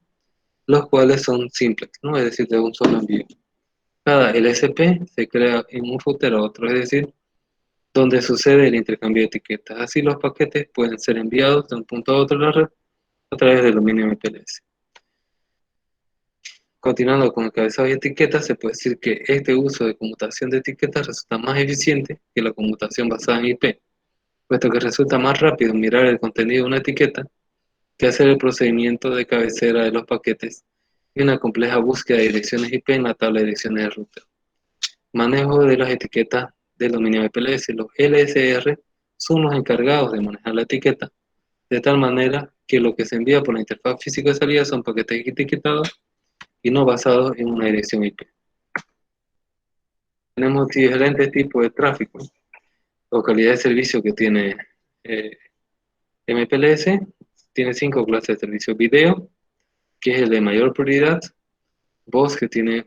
los cuales son simples, ¿no? Es decir, de un solo envío. Cada LSP se crea en un router a otro, es decir, donde sucede el intercambio de etiquetas. Así los paquetes pueden ser enviados de un punto a otro de la red a través del dominio MPLS. Continuando con encabezados y etiquetas, se puede decir que este uso de conmutación de etiquetas resulta más eficiente que la conmutación basada en IP, puesto que resulta más rápido mirar el contenido de una etiqueta que hacer el procedimiento de cabecera de los paquetes y una compleja búsqueda de direcciones IP en la tabla de direcciones de router. Manejo de las etiquetas del dominio MPLS. Los LSR son los encargados de manejar la etiqueta, de tal manera que lo que se envía por la interfaz física de salida son paquetes etiquetados y no basados en una dirección IP. Tenemos diferentes tipos de tráfico o calidad de servicio que tiene MPLS. Tiene 5 clases de servicio: video, que es el de mayor prioridad; voz, que tiene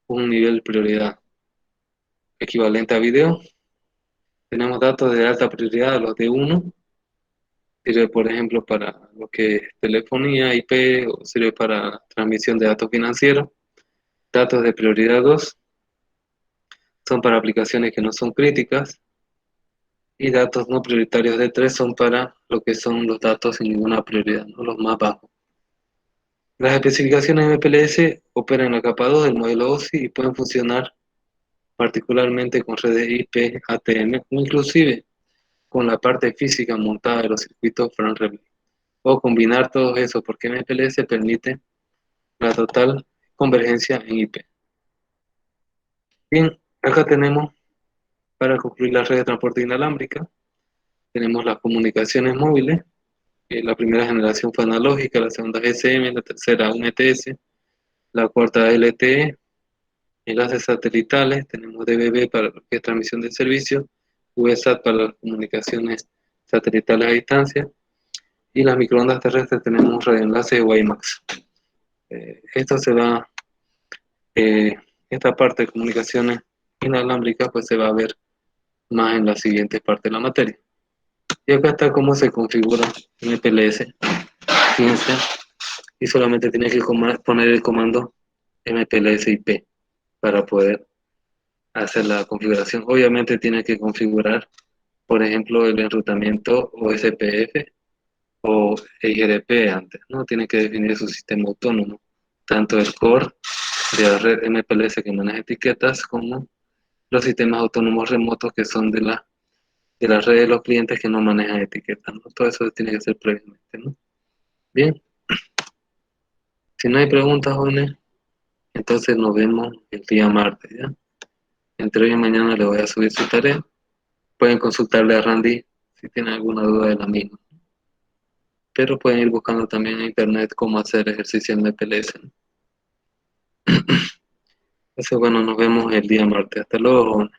un nivel de prioridad equivalente a video; tenemos datos de alta prioridad, los de 1, sirve por ejemplo para lo que es telefonía IP, o sirve para transmisión de datos financieros. Datos de prioridad 2 son para aplicaciones que no son críticas, y datos no prioritarios de 3 son para lo que son los datos sin ninguna prioridad, ¿no? Los más bajos. Las especificaciones MPLS operan en la capa 2 del modelo OSI y pueden funcionar particularmente con redes IP, ATM, o inclusive con la parte física montada de los circuitos front relay, o combinar todo eso, porque MPLS permite la total convergencia en IP. Bien, acá tenemos, para concluir, la red de transporte inalámbrica. Tenemos las comunicaciones móviles. La primera generación fue analógica, la segunda GSM, la tercera UMTS, la cuarta LTE. Enlaces satelitales, tenemos DVB para lo que es transmisión de servicio, VSAT para las comunicaciones satelitales a distancia, y las microondas terrestres tenemos radioenlaces WiMAX. Esto se va, esta parte de comunicaciones inalámbricas pues se va a ver más en la siguiente parte de la materia. Y acá está cómo se configura MPLS. Fíjense, y solamente tiene que poner el comando MPLS IP para poder hacer la configuración. Obviamente tiene que configurar, por ejemplo, el enrutamiento o SPF o IGRP antes, ¿no? Tiene que definir su sistema autónomo, tanto el core de la red MPLS que maneja etiquetas, como los sistemas autónomos remotos que son de la red de los clientes que no manejan etiquetas, ¿no? Todo eso tiene que ser previamente, ¿no? Bien, si no hay preguntas, jóvenes, entonces nos vemos el día martes, ¿ya? Entre hoy y mañana le voy a subir su tarea. Pueden consultarle a Randy si tienen alguna duda de la misma. Pero pueden ir buscando también en internet cómo hacer ejercicio en MPLS, ¿no? Entonces, bueno, nos vemos el día martes. Hasta luego, jóvenes.